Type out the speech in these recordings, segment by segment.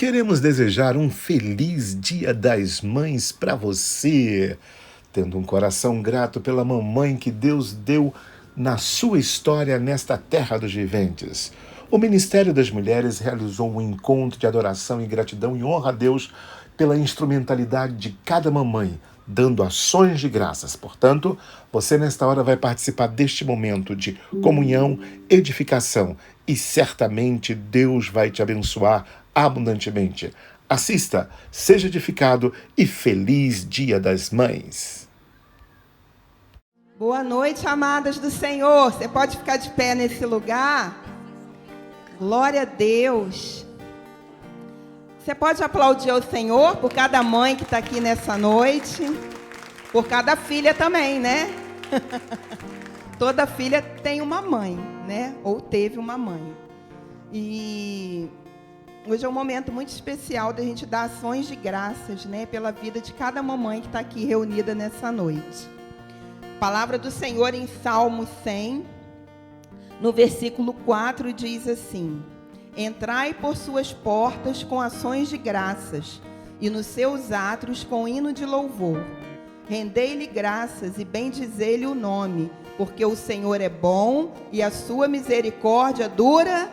Queremos desejar um feliz Dia das Mães para você, tendo um coração grato pela mamãe que Deus deu na sua história nesta terra dos viventes. O Ministério das Mulheres realizou um encontro de adoração e gratidão e honra a Deus pela instrumentalidade de cada mamãe, dando ações de graças. Portanto, você nesta hora vai participar deste momento de comunhão, edificação e certamente Deus vai te abençoar abundantemente. Assista, seja edificado e feliz Dia das Mães. Boa noite, amadas do Senhor. Você pode ficar de pé nesse lugar? Glória a Deus. Você pode aplaudir ao Senhor por cada mãe que está aqui nessa noite, por cada filha também, né? Toda filha tem uma mãe, né? Ou teve uma mãe. E hoje é um momento muito especial da gente dar ações de graças, né? Pela vida de cada mamãe que está aqui reunida nessa noite. Palavra do Senhor em Salmo 100, no versículo 4, diz assim: Entrai por suas portas com ações de graças, e nos seus átrios com hino de louvor. Rendei-lhe graças e bendizei-lhe o nome, porque o Senhor é bom e a sua misericórdia dura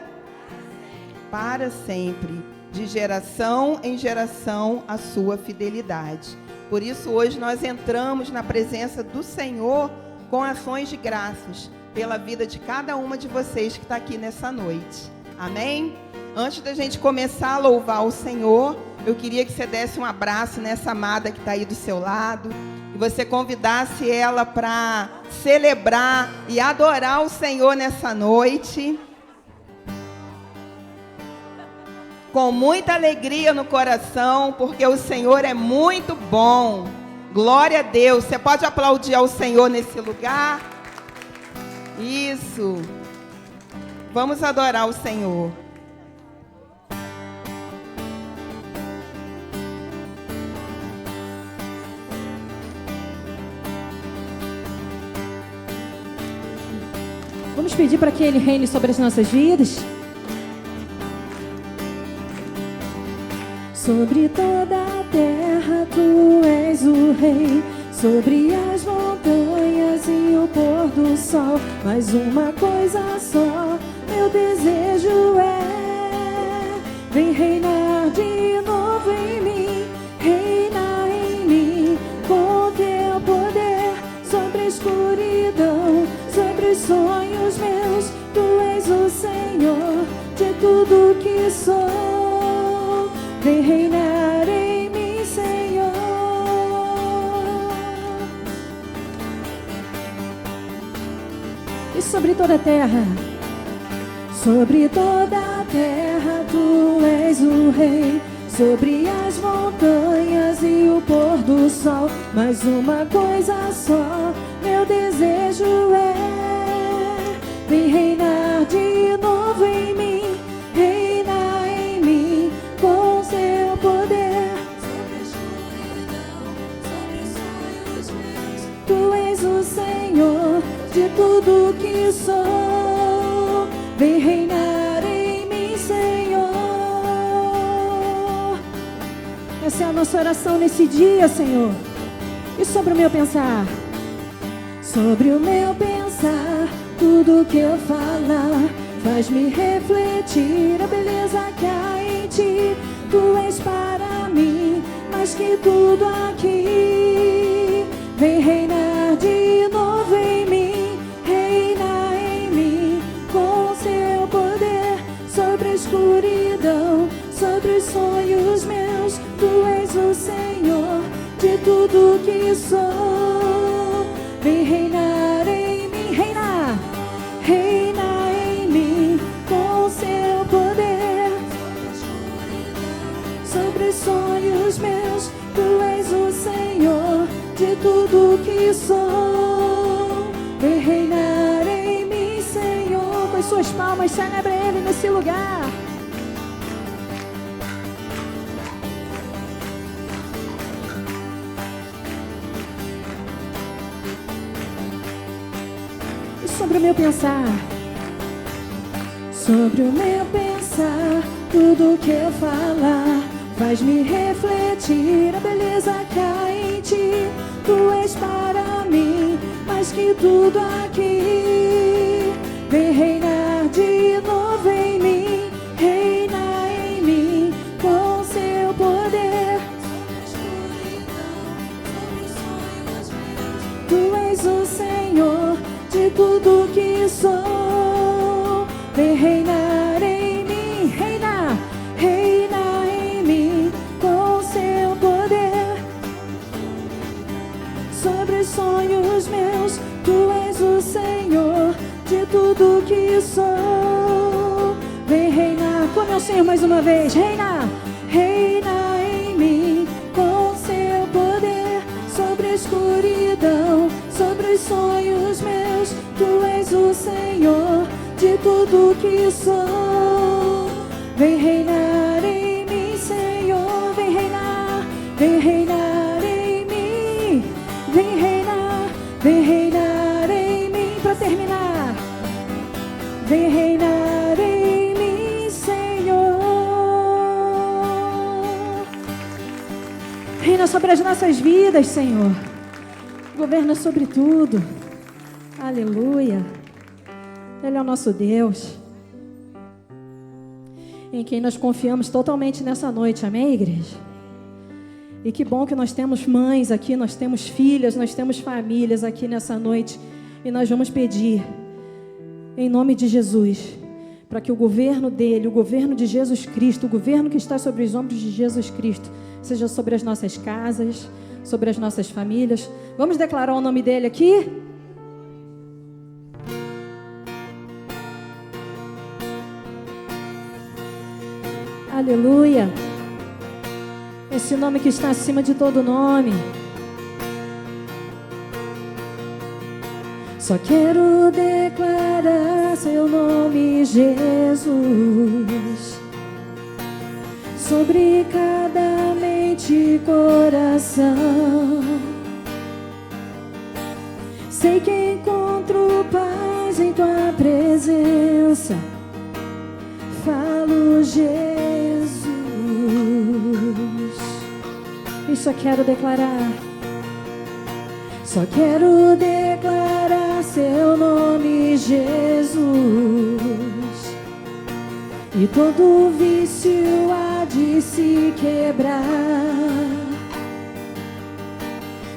para sempre, de geração em geração a sua fidelidade. Por isso hoje nós entramos na presença do Senhor com ações de graças pela vida de cada uma de vocês que está aqui nessa noite. Amém? Antes da gente começar a louvar o Senhor, eu queria que você desse um abraço nessa amada que está aí do seu lado, e você convidasse ela para celebrar e adorar o Senhor nessa noite, com muita alegria no coração, porque o Senhor é muito bom. Glória a Deus. Você pode aplaudir ao Senhor nesse lugar? Isso. Vamos adorar o Senhor. Vamos pedir para que Ele reine sobre as nossas vidas? Sobre toda a terra tu és o rei, sobre as montanhas e o pôr do sol. Mas uma coisa só meu desejo é: vem reinar de novo em mim, reinar em mim com teu poder, sobre a escuridão, sobre os sonhos meus. Tu és o Senhor de tudo que sou. Vem reinar em mim, Senhor. E sobre toda a terra, sobre toda a terra tu és o rei, sobre as montanhas e o pôr do sol. Mas uma coisa só meu desejo é: vem reinar de novo em mim, reinar em mim com seu poder, sobre a escuridão, sobre os sonhos meus. Tu és o Senhor de tudo que sou. Vem reinar em mim, Senhor. Essa é a nossa oração nesse dia, Senhor. E sobre o meu pensar? Sobre o meu pensar, tudo que eu falar faz-me refletir a beleza que há em ti. Tu és para mim mais que tudo aqui. Vem reinar de novo em mim, reinar em mim com seu poder, sobre a escuridão, sobre os sonhos meus. Tu és o Senhor de tudo que sou. Vem reinar em mim, reinar, reinar em mim com seu poder, sobre os sonhos meus. Tu és o Senhor de tudo que sou. Vem reinar em mim, Senhor. Com as suas palmas, celebra Ele nesse lugar. E sobre o meu pensar, sobre o meu pensar, tudo que eu falar faz-me refletir. A beleza que há em ti, tu és para mim mais que tudo aqui. Vem reinar de novo em mim, reina em mim com seu poder. Tu és o Senhor de tudo que sou. Vem reinar em mim, reina, reina em mim com seu poder. Sobre os sonhos meus, tu és o Senhor de tudo que sou. Vem reinar com meu Senhor mais uma vez, reina, reina em mim com seu poder. Sobre a escuridão, sobre os sonhos meus, tu és o Senhor de tudo que sou. Vem reinar em mim, Senhor, vem reinar em mim, vem reinar em mim, para terminar. Vem reinar em mim, Senhor. Reina sobre as nossas vidas, Senhor. Governa sobre tudo. Aleluia. Ele é o nosso Deus, em quem nós confiamos totalmente nessa noite. Amém, igreja? E que bom que nós temos mães aqui, nós temos filhas, nós temos famílias aqui nessa noite. E nós vamos pedir, em nome de Jesus, para que o governo dele, o governo de Jesus Cristo, o governo que está sobre os ombros de Jesus Cristo, seja sobre as nossas casas, sobre as nossas famílias. Vamos declarar o nome dele aqui? Aleluia. Esse nome que está acima de todo nome. Só quero declarar seu nome, Jesus, sobre cada mente e coração. Sei que encontro paz em tua presença. Falo, Jesus. E só quero declarar, só quero declarar seu nome, Jesus. E todo vício há de se quebrar.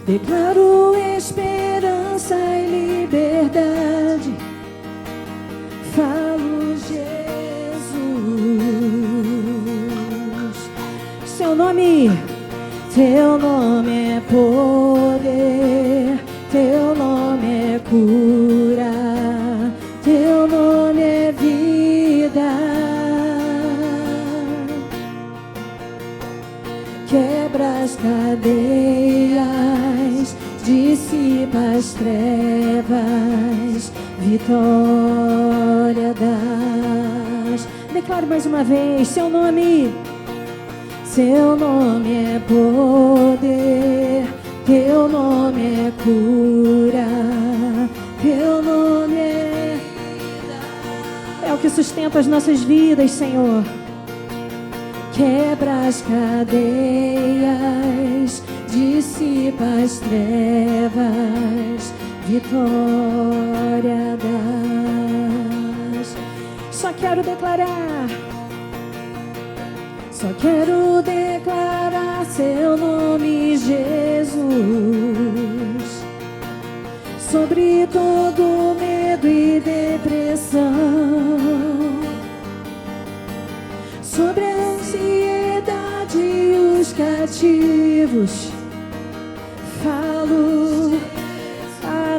Declaro esperança e liberdade. Falo, Jesus. Seu nome é poder, teu nome é cura, teu nome é vida. Quebra as cadeias, dissipa as trevas, vitória das. Declare mais uma vez, seu nome é poder, teu nome é cura, teu nome é vida. É o que sustenta as nossas vidas, Senhor. Quebra as cadeias, dissipa as trevas, vitória das. Só quero declarar, só quero declarar seu nome, Jesus, sobre todo medo e depressão, sobre a ansiedade e os cativos. Falo,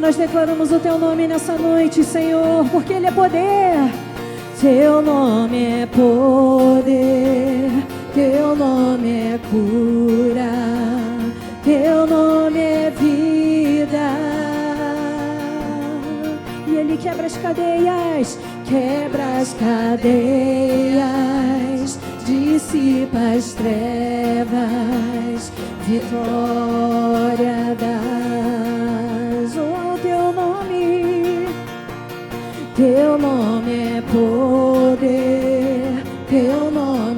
nós declaramos o teu nome nessa noite, Senhor, porque ele é poder. Teu nome é poder, teu nome é cura, teu nome é vida. E ele quebra as cadeias, dissipa as trevas, vitória das. Oh, teu nome é poder, teu nome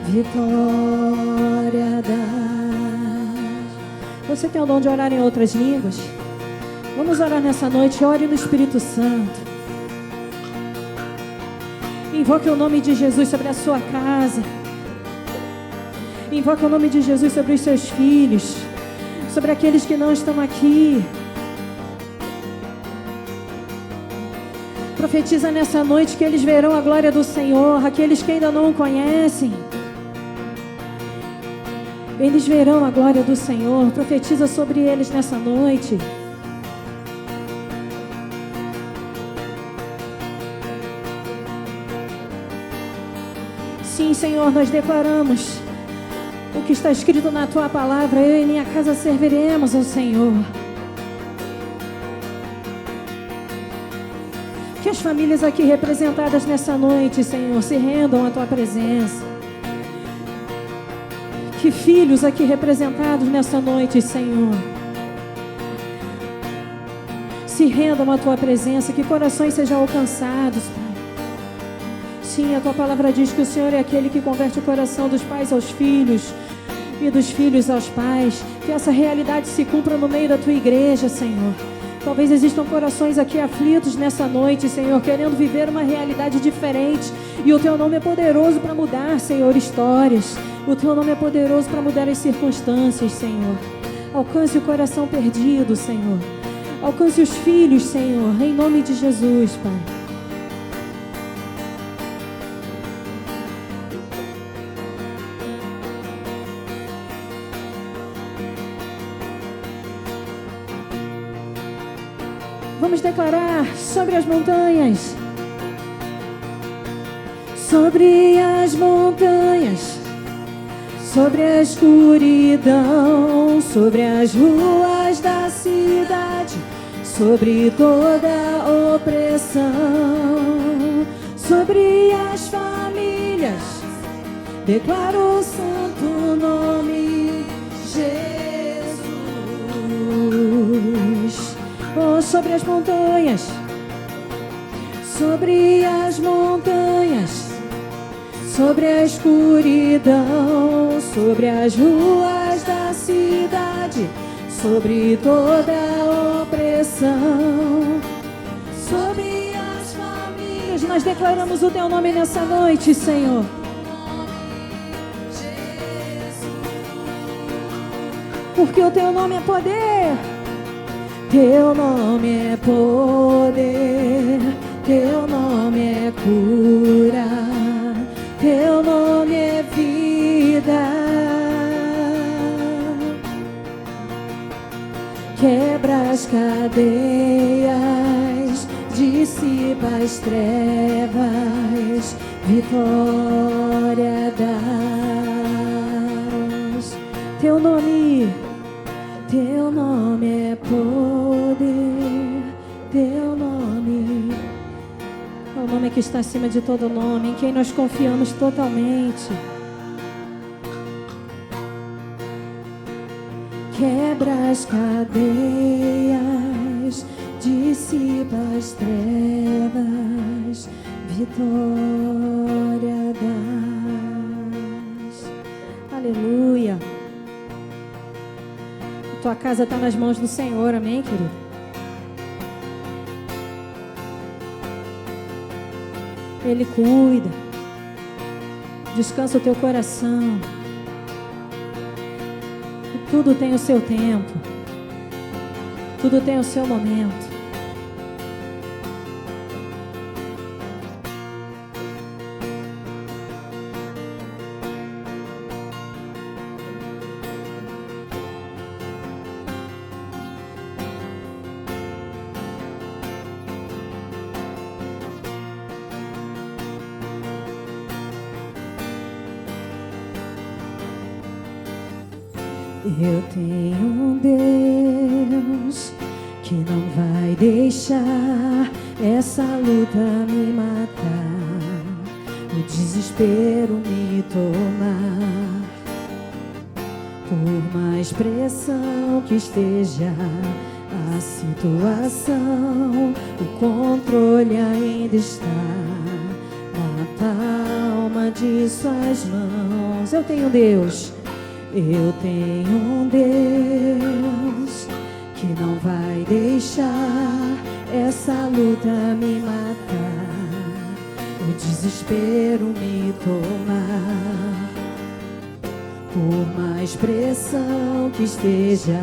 vitória dás. Você tem o dom de orar em outras línguas? Vamos orar nessa noite. Ore no Espírito Santo. Invoque o nome de Jesus sobre a sua casa. Invoque o nome de Jesus sobre os seus filhos, sobre aqueles que não estão aqui. Profetiza nessa noite que eles verão a glória do Senhor. Aqueles que ainda não o conhecem, eles verão a glória do Senhor. Profetiza sobre eles nessa noite. Sim, Senhor, nós declaramos o que está escrito na Tua palavra. Eu e minha casa serviremos ao Senhor. Que as famílias aqui representadas nessa noite, Senhor, se rendam à Tua presença. Que filhos aqui representados nessa noite, Senhor, se rendam à Tua presença. Que corações sejam alcançados, Pai. Sim, a Tua palavra diz que o Senhor é aquele que converte o coração dos pais aos filhos e dos filhos aos pais. Que essa realidade se cumpra no meio da Tua igreja, Senhor. Talvez existam corações aqui aflitos nessa noite, Senhor, querendo viver uma realidade diferente. E o Teu nome é poderoso para mudar, Senhor, histórias. O Teu nome é poderoso para mudar as circunstâncias, Senhor. Alcance o coração perdido, Senhor. Alcance os filhos, Senhor, em nome de Jesus, Pai. Vamos declarar sobre as montanhas. Sobre as montanhas, sobre a escuridão, sobre as ruas da cidade, sobre toda a opressão, sobre as famílias, declaro o santo nome Jesus. Oh, sobre as montanhas, sobre as montanhas, sobre a escuridão, sobre as ruas da cidade, sobre toda a opressão, sobre as famílias. Nós declaramos o Teu nome nessa noite, Senhor. Porque o Teu nome é poder. Teu nome é poder, Teu nome é cura, Teu nome é vida. Quebra as cadeias, dissipa as trevas, vitória dás. Teu nome é poder, Teu nome é o nome que está acima de todo nome, em quem nós confiamos totalmente. Quebra as cadeias, dissipa as trevas, vitória dás. Aleluia. Tua casa está nas mãos do Senhor, amém, querido? Ele cuida. Descansa o teu coração. E tudo tem o seu tempo. Tudo tem o seu momento. Eu tenho um Deus que não vai deixar essa luta me matar, o desespero me tomar. Por mais pressão que esteja a situação, o controle ainda está na palma de suas mãos. Eu tenho Deus. Eu tenho um Deus que não vai deixar essa luta me matar, o desespero me tomar. Por mais pressão que esteja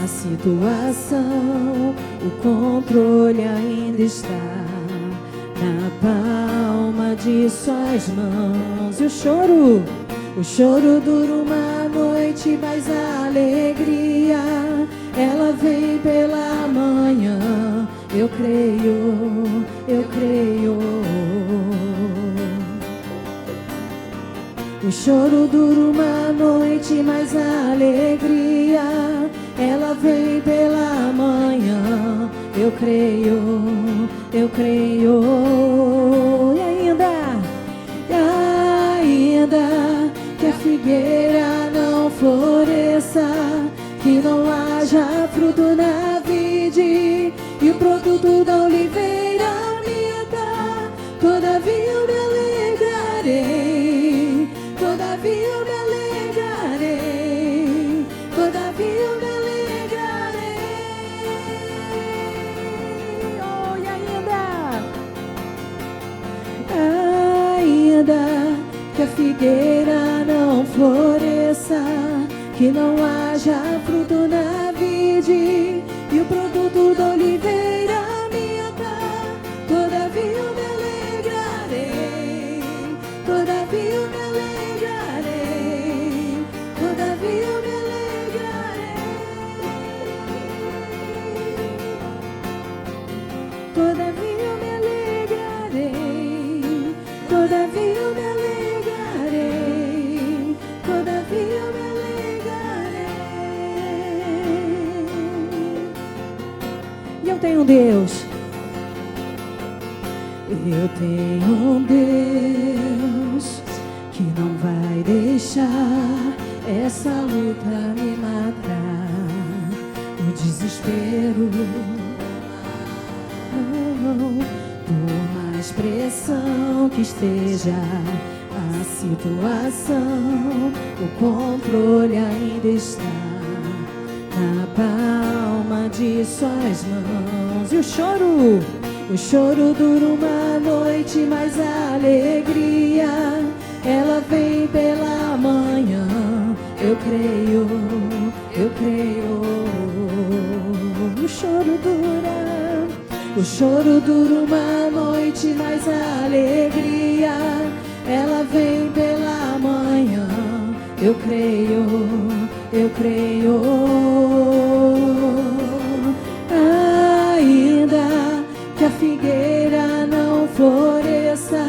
a situação, o controle ainda está na palma de suas mãos. E o choro dura uma noite, mas a alegria, ela vem pela manhã. Eu creio, eu creio. O choro dura uma noite, mas a alegria, ela vem pela manhã. Eu creio, eu creio. E ainda que a figueira não floresça, que não haja fruto na vide e o produto da oliveira minta, todavia eu me alegrarei, todavia eu me alegrarei, todavia eu me alegrarei. Oh, e ainda que a figueira não floresça, que não haja fruto na vide e o produto da oliveira minta, todavia eu me alegrarei, todavia eu me alegrarei, todavia eu me alegrarei, todavia eu me alegrarei, todavia eu me alegrarei, todavia eu me alegrarei. E eu tenho um Deus. Eu tenho um Deus que não vai deixar essa luta me matar, o desespero. Por mais pressão que esteja a situação, o controle ainda está na palma de suas mãos. E o choro dura uma noite, mas a alegria, ela vem pela manhã. Eu creio, eu creio. O choro dura uma noite, mas a alegria, ela vem pela manhã. Eu creio, eu creio. Ainda que a figueira não floresça,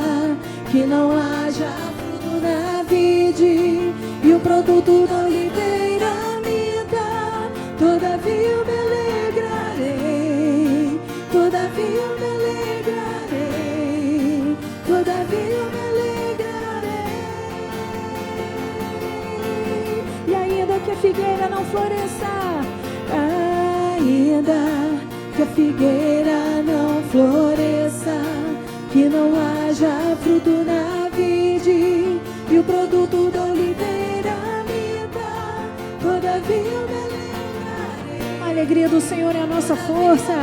que não haja fruto na vide e o produto da oliveira minta, todavia eu me alegrarei, todavia eu me alegrarei, todavia eu me alegrarei. E ainda que a figueira não floresça, ainda que a figueira não floresça, que não haja fruto na vide e o produto da oliveira minta, todavia eu me alegrarei. A alegria do Senhor é a nossa força.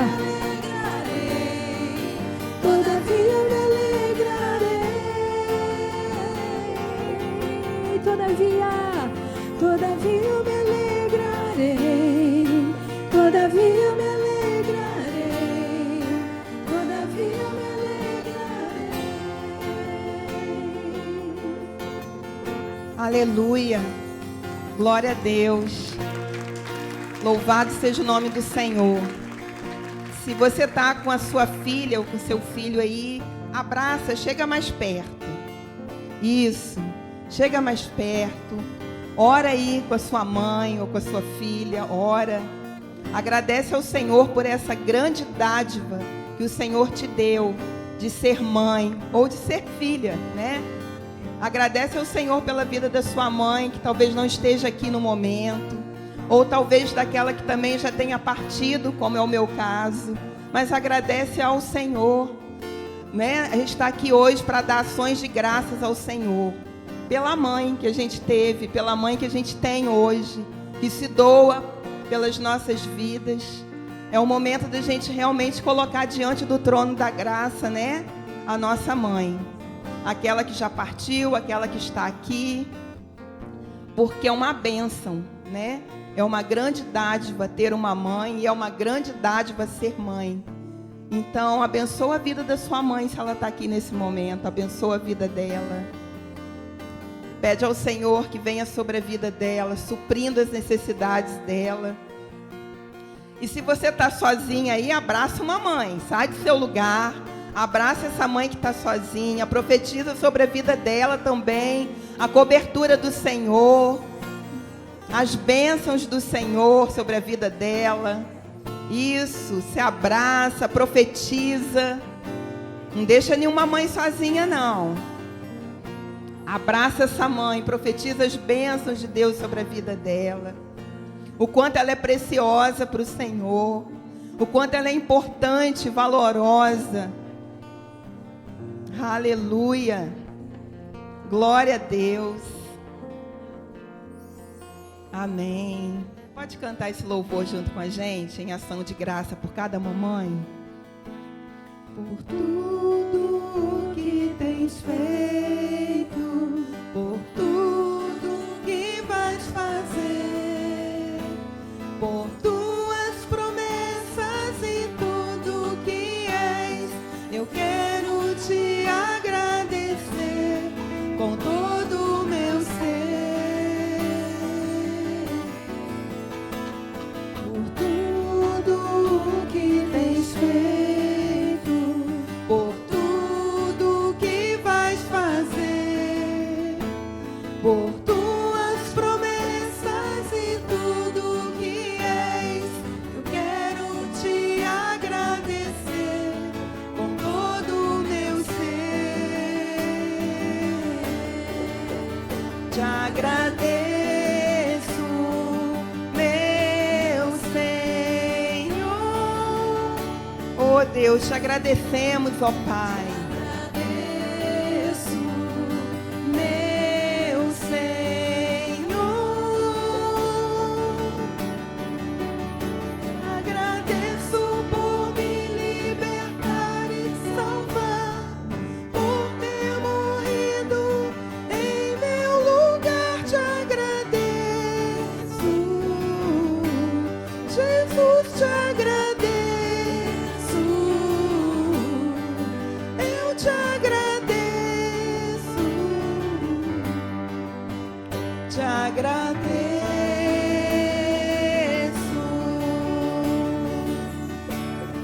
Todavia eu me alegrarei, todavia eu me alegrarei, todavia eu me alegrarei, todavia eu me alegrarei. Aleluia. Glória a Deus. Louvado seja o nome do Senhor. Se você está com a sua filha ou com o seu filho aí, abraça, chega mais perto. Isso, chega mais perto. Ora aí com a sua mãe ou com a sua filha, ora. Agradece ao Senhor por essa grande dádiva que o Senhor te deu de ser mãe ou de ser filha, né? Agradece ao Senhor pela vida da sua mãe, que talvez não esteja aqui no momento, ou talvez daquela que também já tenha partido, como é o meu caso. Mas agradece ao Senhor. né? A gente está aqui hoje para dar ações de graças ao Senhor. Pela mãe que a gente teve, pela mãe que a gente tem hoje, que se doa pelas nossas vidas. É o momento da gente realmente colocar diante do trono da graça, né? A nossa mãe. Aquela que já partiu, aquela que está aqui. Porque é uma bênção, né? É uma grande dádiva ter uma mãe e é uma grande dádiva ser mãe. Então, abençoa a vida da sua mãe se ela está aqui nesse momento. Abençoa a vida dela. Pede ao Senhor que venha sobre a vida dela, suprindo as necessidades dela. E se você está sozinha aí, abraça uma mãe. Sai do seu lugar. Abraça essa mãe que está sozinha. Profetiza sobre a vida dela também. A cobertura do Senhor. As bênçãos do Senhor sobre a vida dela. Isso, se abraça, profetiza. Não deixa nenhuma mãe sozinha, não. Abraça essa mãe, profetiza as bênçãos de Deus sobre a vida dela. O quanto ela é preciosa para o Senhor. O quanto ela é importante, valorosa. Aleluia. Glória a Deus. Amém. Pode cantar esse louvor junto com a gente, em ação de graça por cada mamãe? Por tudo que tens feito, por tudo que vais fazer, por tuas promessas e tudo que és, eu quero te agradecer com todo o meu ser. Por tudo que tens feito, por tudo que vais fazer, por tuas promessas e tudo que és, eu quero te agradecer com todo o meu ser. Te agradeço, meu Senhor. Oh Deus, te agradecemos, ó Pai. Agradeço, meu Senhor. Agradeço por me libertar e salvar, por ter morrido em meu lugar. Te agradeço, Jesus, te agradeço. Eu te agradeço, te agradeço.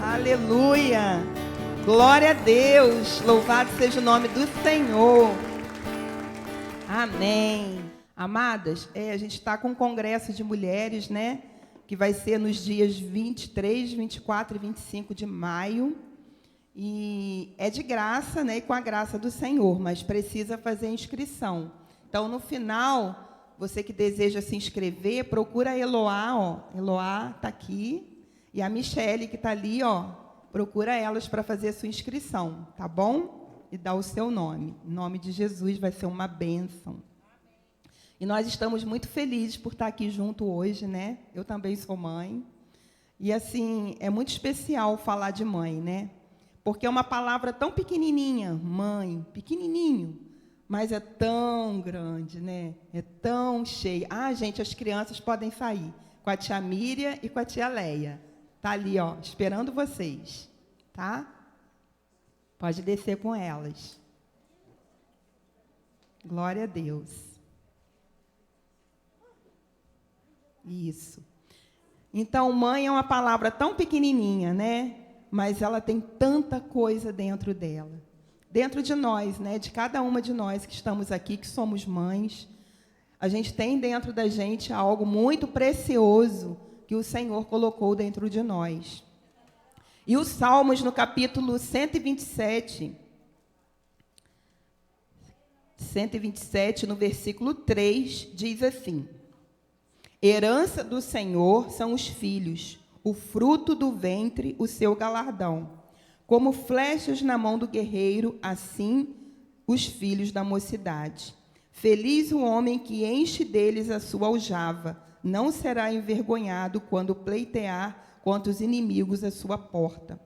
Aleluia. Glória a Deus. Louvado seja o nome do Senhor. Amém. Amadas, a gente está com um congresso de mulheres, né? Que vai ser nos dias 23, 24 e 25 de maio. E é de graça, né? E com a graça do Senhor, mas precisa fazer inscrição. Então, no final, você que deseja se inscrever, procura a Eloá, ó. Eloá está aqui. E a Michele, que está ali, ó. Procura elas para fazer a sua inscrição, tá bom? E dá o seu nome. Em nome de Jesus, vai ser uma bênção. E nós estamos muito felizes por estar aqui junto hoje, né? Eu também sou mãe. E, assim, é muito especial falar de mãe, né? Porque é uma palavra tão pequenininha, mãe, pequenininho, mas é tão grande, né? É tão cheia. Ah, gente, as crianças podem sair com a tia Miriam e com a tia Leia. Tá ali, ó, esperando vocês, tá? Pode descer com elas. Glória a Deus. Isso. Então, mãe é uma palavra tão pequenininha, né? Mas ela tem tanta coisa dentro dela. Dentro de nós, né? De cada uma de nós que estamos aqui, que somos mães, a gente tem dentro da gente algo muito precioso que o Senhor colocou dentro de nós. E os Salmos, no capítulo 127, no versículo 3, diz assim: herança do Senhor são os filhos, o fruto do ventre, o seu galardão. Como flechas na mão do guerreiro, assim os filhos da mocidade. Feliz o homem que enche deles a sua aljava, não será envergonhado quando pleitear contra os inimigos à sua porta.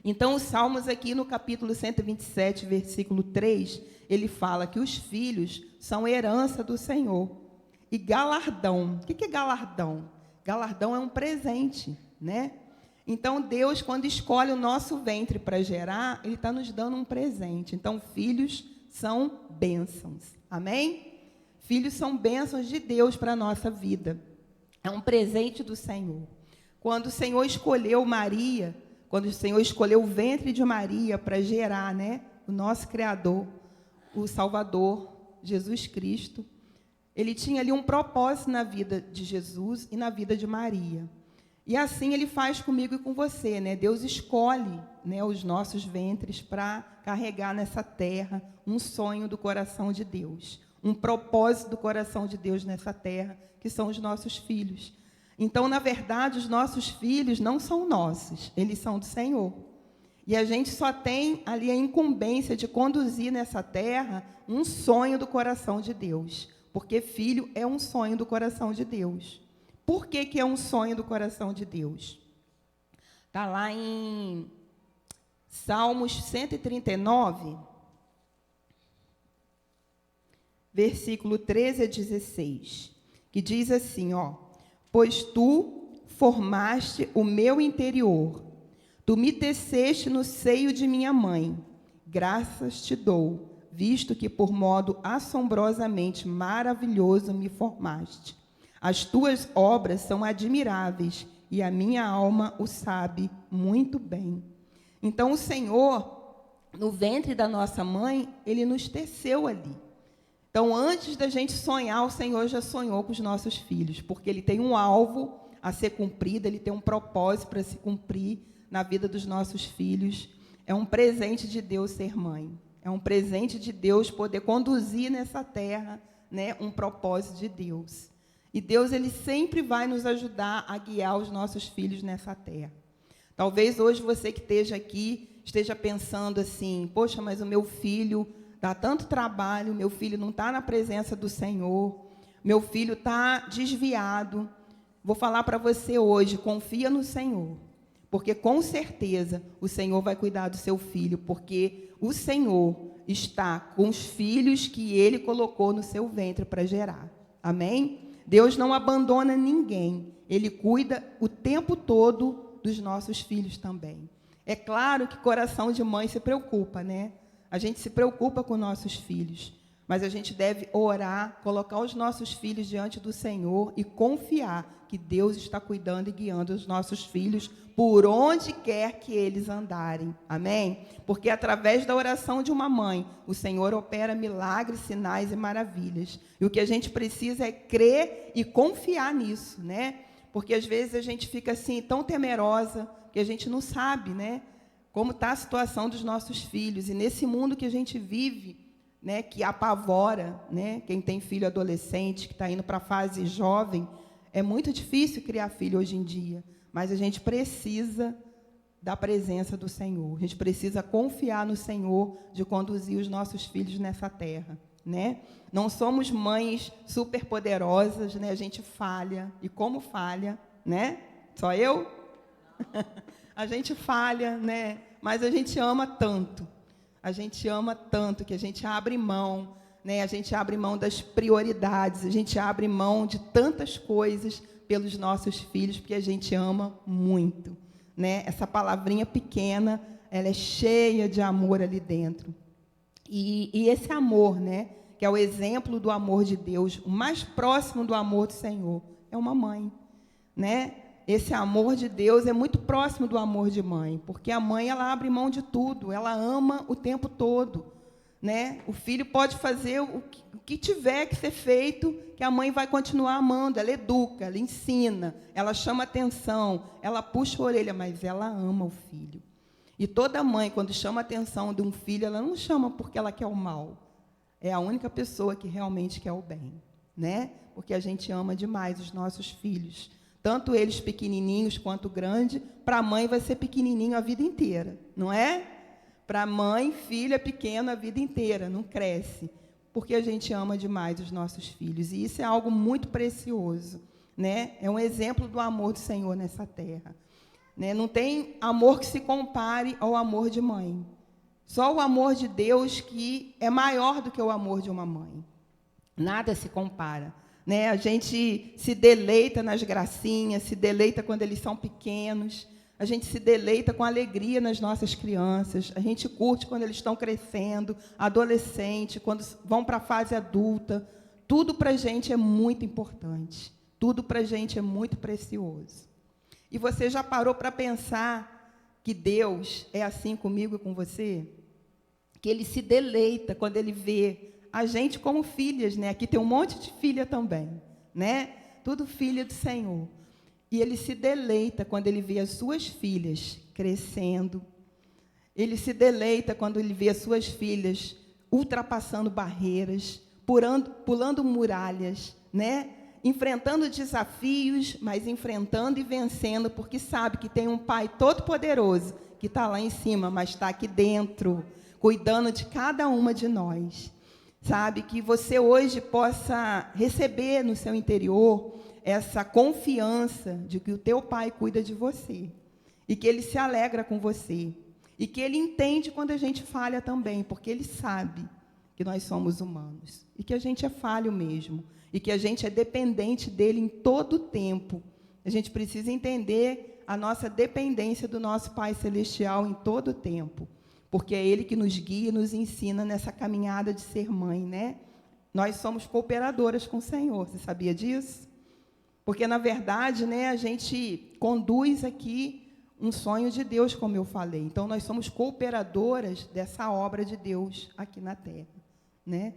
Então, os Salmos aqui no capítulo 127, versículo 3, ele fala que os filhos são herança do Senhor. E galardão, o que é galardão? Galardão é um presente, né? Então, Deus, quando escolhe o nosso ventre para gerar, Ele está nos dando um presente. Então, filhos são bênçãos. Amém? Filhos são bênçãos de Deus para a nossa vida. É um presente do Senhor. Quando o Senhor escolheu Maria, quando o Senhor escolheu o ventre de Maria para gerar, né, o nosso Criador, o Salvador, Jesus Cristo, Ele tinha ali um propósito na vida de Jesus e na vida de Maria. E assim Ele faz comigo e com você, né? Deus escolhe, né, os nossos ventres para carregar nessa terra um sonho do coração de Deus, um propósito do coração de Deus nessa terra, que são os nossos filhos. Então, na verdade, os nossos filhos não são nossos, eles são do Senhor. E a gente só tem ali a incumbência de conduzir nessa terra um sonho do coração de Deus, porque filho é um sonho do coração de Deus. Por que é um sonho do coração de Deus? Está lá em Salmos 139, versículo 13 a 16, que diz assim, ó: Pois tu formaste o meu interior, tu me teceste no seio de minha mãe. Graças te dou, visto que por modo assombrosamente maravilhoso me formaste. As tuas obras são admiráveis, e a minha alma o sabe muito bem. Então, o Senhor, no ventre da nossa mãe, Ele nos teceu ali. Então, antes da gente sonhar, o Senhor já sonhou com os nossos filhos, porque Ele tem um alvo a ser cumprido, Ele tem um propósito para se cumprir na vida dos nossos filhos. É um presente de Deus ser mãe. É um presente de Deus poder conduzir nessa terra, né, um propósito de Deus. E Deus, Ele sempre vai nos ajudar a guiar os nossos filhos nessa terra. Talvez hoje você que esteja aqui, esteja pensando assim, poxa, mas o meu filho dá tanto trabalho, meu filho não está na presença do Senhor, meu filho está desviado. Vou falar para você hoje, confia no Senhor, porque com certeza o Senhor vai cuidar do seu filho, porque o Senhor está com os filhos que Ele colocou no seu ventre para gerar. Amém? Deus não abandona ninguém, Ele cuida o tempo todo dos nossos filhos também. É claro que coração de mãe se preocupa, né? A gente se preocupa com nossos filhos, mas a gente deve orar, colocar os nossos filhos diante do Senhor e confiar que Deus está cuidando e guiando os nossos filhos por onde quer que eles andarem. Amém? Porque através da oração de uma mãe, o Senhor opera milagres, sinais e maravilhas. E o que a gente precisa é crer e confiar nisso, né? Porque às vezes a gente fica assim tão temerosa que a gente não sabe, né, como está a situação dos nossos filhos. E nesse mundo que a gente vive, né, que apavora, né, quem tem filho adolescente, que está indo para a fase jovem, é muito difícil criar filho hoje em dia. Mas a gente precisa da presença do Senhor. A gente precisa confiar no Senhor de conduzir os nossos filhos nessa terra, né? Não somos mães superpoderosas, né? A gente falha. E como falha, né? Só eu? A gente falha, né? Mas a gente ama tanto. A gente ama tanto que a gente abre mão, né? A gente abre mão das prioridades, a gente abre mão de tantas coisas pelos nossos filhos, porque a gente ama muito, né? Essa palavrinha pequena, ela é cheia de amor ali dentro. E esse amor, né, que é o exemplo do amor de Deus, o mais próximo do amor do Senhor, é uma mãe, né? Esse amor de Deus é muito próximo do amor de mãe, porque a mãe, ela abre mão de tudo, ela ama o tempo todo, né? O filho pode fazer o que tiver que ser feito, que a mãe vai continuar amando. Ela educa, ela ensina, ela chama atenção, ela puxa a orelha, mas ela ama o filho. E toda mãe, quando chama a atenção de um filho, ela não chama porque ela quer o mal. É a única pessoa que realmente quer o bem, né? Porque a gente ama demais os nossos filhos. Tanto eles pequenininhos quanto grande, para a mãe vai ser pequenininho a vida inteira, não é? Para a mãe, filho é pequeno a vida inteira, não cresce, porque a gente ama demais os nossos filhos, e isso é algo muito precioso, né? É um exemplo do amor do Senhor nessa terra, né? Não tem amor que se compare ao amor de mãe. Só o amor de Deus que é maior do que o amor de uma mãe. Nada se compara, né? A gente se deleita nas gracinhas, se deleita quando eles são pequenos, a gente se deleita com alegria nas nossas crianças, a gente curte quando eles estão crescendo, adolescente, quando vão para a fase adulta. Tudo para a gente é muito importante, tudo para a gente é muito precioso. E você já parou para pensar que Deus é assim comigo e com você? Que Ele se deleita quando Ele vê a gente como filhas, né? Aqui tem um monte de filha também, né? Tudo filha do Senhor. E Ele se deleita quando Ele vê as suas filhas crescendo. Ele se deleita quando Ele vê as suas filhas ultrapassando barreiras, pulando muralhas, né? Enfrentando desafios, mas enfrentando e vencendo, porque sabe que tem um Pai todo-poderoso que está lá em cima, mas está aqui dentro, cuidando de cada uma de nós. Sabe, que você hoje possa receber no seu interior essa confiança de que o teu Pai cuida de você, e que Ele se alegra com você, e que Ele entende quando a gente falha também, porque Ele sabe que nós somos humanos, e que a gente é falho mesmo, e que a gente é dependente dEle em todo o tempo. A gente precisa entender a nossa dependência do nosso Pai Celestial em todo o tempo, porque é Ele que nos guia e nos ensina nessa caminhada de ser mãe, né? Nós somos cooperadoras com o Senhor, você sabia disso? Porque, na verdade, né, a gente conduz aqui um sonho de Deus, como eu falei. Então, nós somos cooperadoras dessa obra de Deus aqui na terra, né?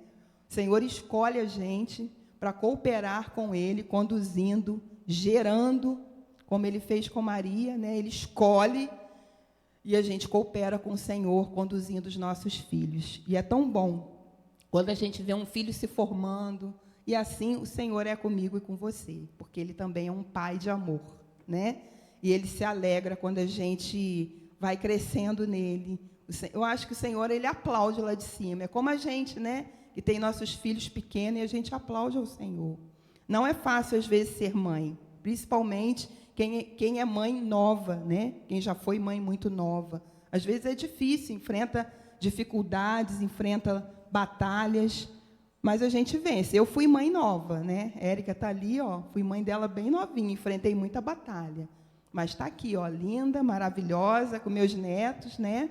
O Senhor escolhe a gente para cooperar com Ele, conduzindo, gerando, como Ele fez com Maria, né? Ele escolhe, e a gente coopera com o Senhor, conduzindo os nossos filhos. E é tão bom quando a gente vê um filho se formando, e assim o Senhor é comigo e com você, porque Ele também é um Pai de amor, né? E Ele se alegra quando a gente vai crescendo nele. Eu acho que o Senhor, Ele aplaude lá de cima. É como a gente, né? Que tem nossos filhos pequenos, e a gente aplaude ao Senhor. Não é fácil, às vezes, ser mãe, principalmente quem é mãe nova, né? Quem já foi mãe muito nova. Às vezes é difícil, enfrenta dificuldades, enfrenta batalhas, mas a gente vence. Eu fui mãe nova, né? Érica está ali, ó, fui mãe dela bem novinha, enfrentei muita batalha. Mas está aqui, ó, linda, maravilhosa, com meus netos, né?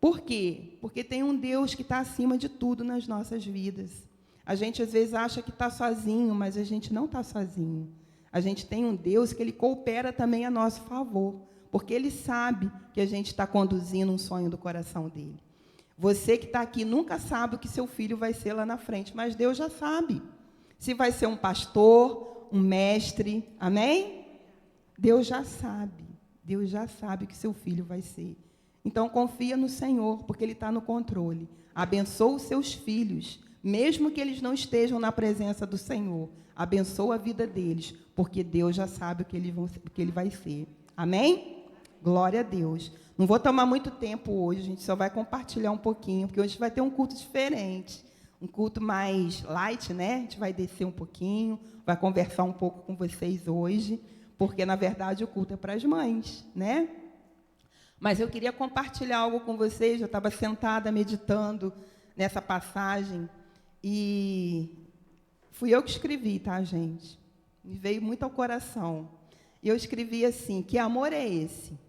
Por quê? Porque tem um Deus que está acima de tudo nas nossas vidas. A gente, às vezes, acha que está sozinho, mas a gente não está sozinho. A gente tem um Deus que Ele coopera também a nosso favor, porque Ele sabe que a gente está conduzindo um sonho do coração dEle. Você que está aqui nunca sabe o que seu filho vai ser lá na frente, mas Deus já sabe. Se vai ser um pastor, um mestre, amém? Deus já sabe o que seu filho vai ser. Então, confia no Senhor, porque Ele está no controle. Abençoa os seus filhos, mesmo que eles não estejam na presença do Senhor. Abençoa a vida deles, porque Deus já sabe o que ele vai ser. Amém? Glória a Deus. Não vou tomar muito tempo hoje, a gente só vai compartilhar um pouquinho, porque hoje vai ter um culto diferente, um culto mais light, né? A gente vai descer um pouquinho, vai conversar um pouco com vocês hoje, porque, na verdade, o culto é para as mães, né? Mas eu queria compartilhar algo com vocês. Eu estava sentada meditando nessa passagem e fui eu que escrevi, tá, gente? Me veio muito ao coração. E eu escrevi assim: que amor é esse?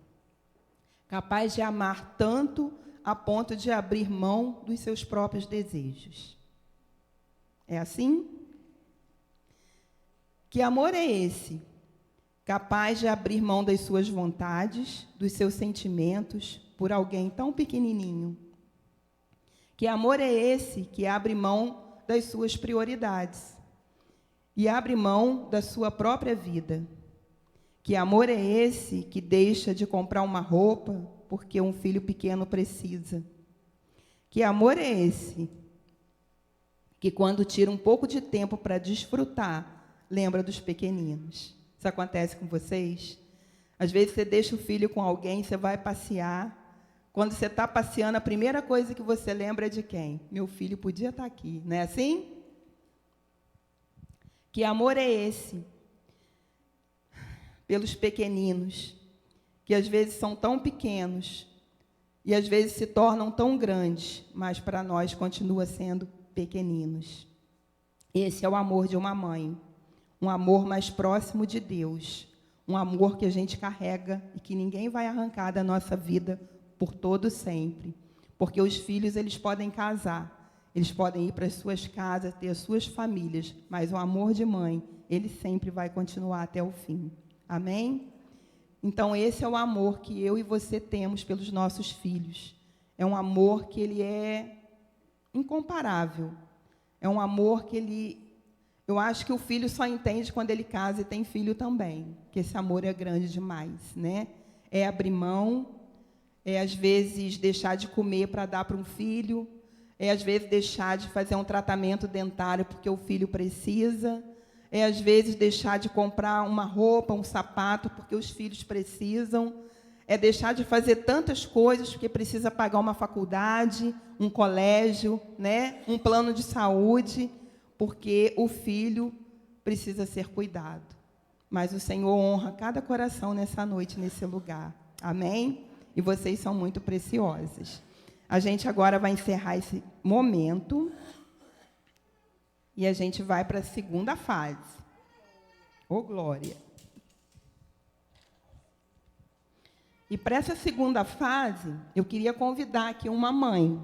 Capaz de amar tanto a ponto de abrir mão dos seus próprios desejos. É assim? Que amor é esse? Capaz de abrir mão das suas vontades, dos seus sentimentos, por alguém tão pequenininho. Que amor é esse que abre mão das suas prioridades e abre mão da sua própria vida? Que amor é esse que deixa de comprar uma roupa porque um filho pequeno precisa? Que amor é esse que, quando tira um pouco de tempo para desfrutar, lembra dos pequeninos? Isso acontece com vocês? Às vezes você deixa o filho com alguém, você vai passear. Quando você está passeando, a primeira coisa que você lembra é de quem? Meu filho podia estar aqui, não é assim? Que amor é esse? Pelos pequeninos, que às vezes são tão pequenos e às vezes se tornam tão grandes, mas para nós continua sendo pequeninos. Esse é o amor de uma mãe, um amor mais próximo de Deus, um amor que a gente carrega e que ninguém vai arrancar da nossa vida por todo sempre, porque os filhos eles podem casar, eles podem ir para as suas casas, ter as suas famílias, mas o amor de mãe, ele sempre vai continuar até o fim. Amém? Então, esse é o amor que eu e você temos pelos nossos filhos. É um amor que ele é incomparável. É um amor que ele... Eu acho que o filho só entende quando ele casa e tem filho também, que esse amor é grande demais, né? É abrir mão, é às vezes deixar de comer para dar para um filho, é às vezes deixar de fazer um tratamento dentário porque o filho precisa, é às vezes deixar de comprar uma roupa, um sapato porque os filhos precisam, é deixar de fazer tantas coisas porque precisa pagar uma faculdade, um colégio, né? Um plano de saúde, porque o filho precisa ser cuidado. Mas o Senhor honra cada coração nessa noite, nesse lugar. Amém? E vocês são muito preciosas. A gente agora vai encerrar esse momento e a gente vai para a segunda fase. Ô, glória! E para essa segunda fase, eu queria convidar aqui uma mãe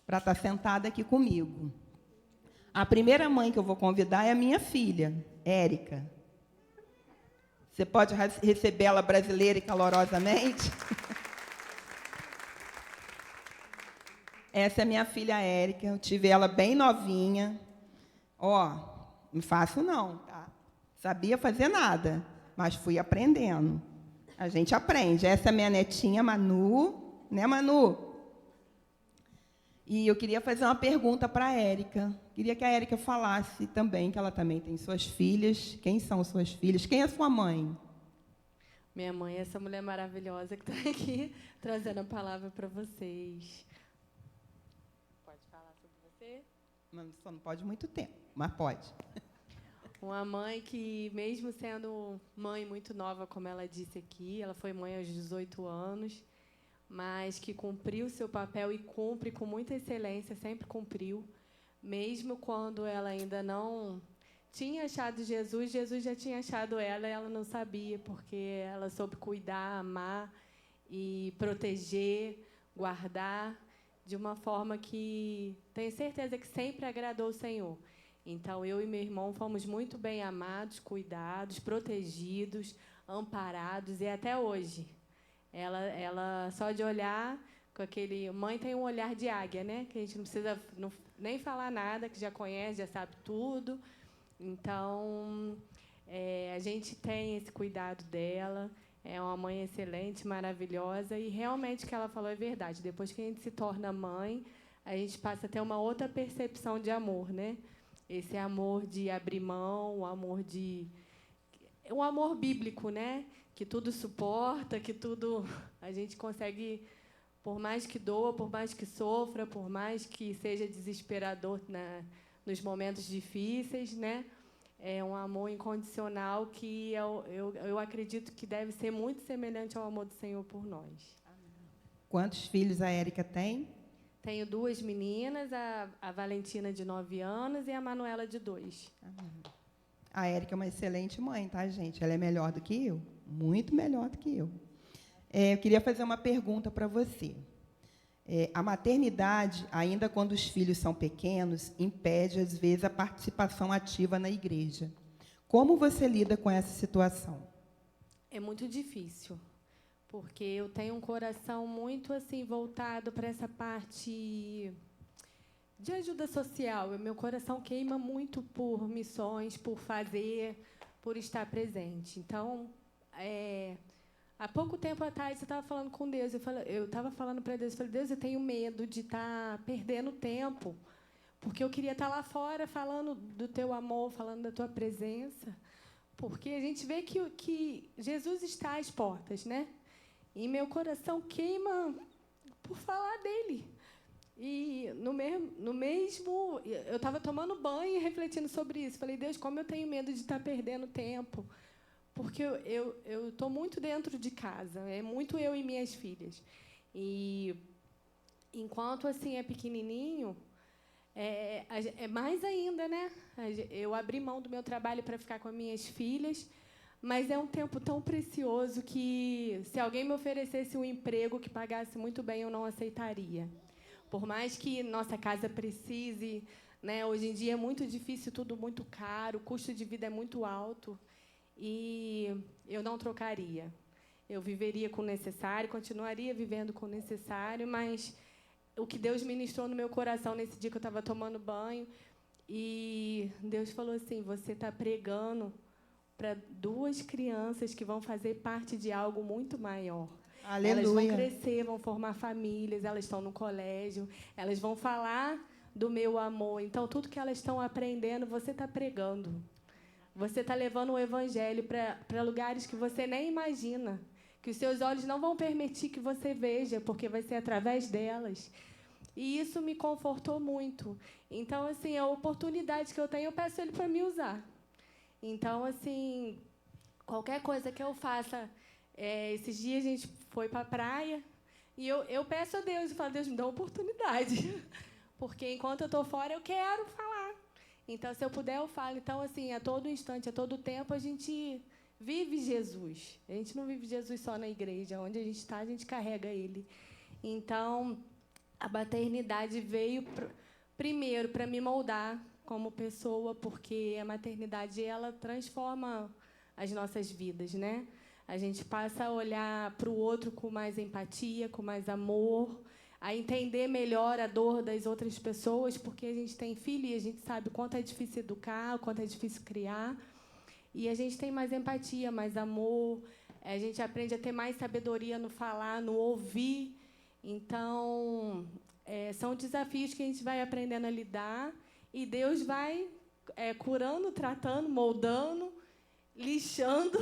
para estar sentada aqui comigo. A primeira mãe que eu vou convidar é a minha filha, Érica. Você pode recebê-la brasileira e calorosamente? Essa é minha filha Érica, eu tive ela bem novinha. Ó, não faço não, tá? Sabia fazer nada, mas fui aprendendo. A gente aprende. Essa é minha netinha, Manu, né, Manu? E eu queria fazer uma pergunta para a Érica. Queria que a Érica falasse também, que ela também tem suas filhas. Quem são suas filhas? Quem é sua mãe? Minha mãe é essa mulher maravilhosa que está aqui trazendo a palavra para vocês. Pode falar sobre você? Só não pode muito tempo, mas pode. Uma mãe que, mesmo sendo mãe muito nova, como ela disse aqui, ela foi mãe aos 18 anos, mas que cumpriu seu papel e cumpre com muita excelência, sempre cumpriu, mesmo quando ela ainda não tinha achado Jesus, Jesus já tinha achado ela e ela não sabia, porque ela soube cuidar, amar e proteger, guardar, de uma forma que tenho certeza que sempre agradou o Senhor. Então, eu e meu irmão fomos muito bem amados, cuidados, protegidos, amparados, e até hoje. Ela só de olhar com aquele... Mãe tem um olhar de águia, né? Que a gente não precisa nem falar nada, que já conhece, já sabe tudo. Então, a gente tem esse cuidado dela. É uma mãe excelente, maravilhosa, e realmente o que ela falou é verdade. Depois que a gente se torna mãe, a gente passa a ter uma outra percepção de amor, né? Esse amor de abrir mão, um amor bíblico, né? Que tudo suporta, que tudo a gente consegue, por mais que doa, por mais que sofra, por mais que seja desesperador nos momentos difíceis, né? É um amor incondicional que eu acredito que deve ser muito semelhante ao amor do Senhor por nós. Quantos filhos a Érica tem? Tenho 2 meninas, a Valentina, de 9 anos, e a Manuela, de 2. A Érica é uma excelente mãe, tá, gente? Ela é melhor do que eu, muito melhor do que eu. Eu queria fazer uma pergunta para você. A maternidade, ainda quando os filhos são pequenos, impede, às vezes, a participação ativa na igreja. Como você lida com essa situação? É muito difícil, porque eu tenho um coração muito assim voltado para essa parte de ajuda social. Meu coração queima muito por missões, por fazer, por estar presente. Então, há pouco tempo atrás, eu estava falando com Deus. Eu estava falando para Deus, eu falei, Deus, eu tenho medo de estar perdendo tempo, porque eu queria estar lá fora falando do teu amor, falando da tua presença, porque a gente vê que Jesus está às portas, né? E meu coração queima por falar dele. E no mesmo eu estava tomando banho e refletindo sobre isso. Falei, Deus, como eu tenho medo de estar perdendo tempo, porque eu estou muito dentro de casa, é muito eu e minhas filhas. E enquanto assim é pequenininho, é mais ainda, né? Eu abri mão do meu trabalho para ficar com as minhas filhas, mas é um tempo tão precioso que, se alguém me oferecesse um emprego que pagasse muito bem, eu não aceitaria. Por mais que nossa casa precise, né? Hoje em dia é muito difícil, tudo muito caro, o custo de vida é muito alto, e eu não trocaria. Eu viveria com o necessário, continuaria vivendo com o necessário, mas o que Deus ministrou no meu coração nesse dia que eu estava tomando banho, e Deus falou assim, você está pregando para 2 crianças que vão fazer parte de algo muito maior. Aleluia. Elas vão crescer, vão formar famílias, elas estão no colégio, elas vão falar do meu amor. Então, tudo que elas estão aprendendo, você está pregando. Você está levando o evangelho para lugares que você nem imagina, que os seus olhos não vão permitir que você veja, porque vai ser através delas. E isso me confortou muito. Então, assim, a oportunidade que eu tenho, eu peço Ele para me usar. Então, assim, qualquer coisa que eu faça, esses dias a gente foi para a praia, e eu peço a Deus, e falo, Deus, me dá uma oportunidade. Porque, enquanto eu estou fora, eu quero falar. Então, se eu puder, eu falo. Então, assim, a todo instante, a todo tempo, a gente vive Jesus. A gente não vive Jesus só na igreja. Onde a gente está, a gente carrega Ele. Então, a maternidade veio primeiro para me moldar como pessoa, porque a maternidade ela transforma as nossas vidas, né? A gente passa a olhar para o outro com mais empatia, com mais amor, a entender melhor a dor das outras pessoas, porque a gente tem filho e a gente sabe o quanto é difícil educar, o quanto é difícil criar. E a gente tem mais empatia, mais amor, a gente aprende a ter mais sabedoria no falar, no ouvir. Então, são desafios que a gente vai aprendendo a lidar, e Deus vai curando, tratando, moldando, lixando,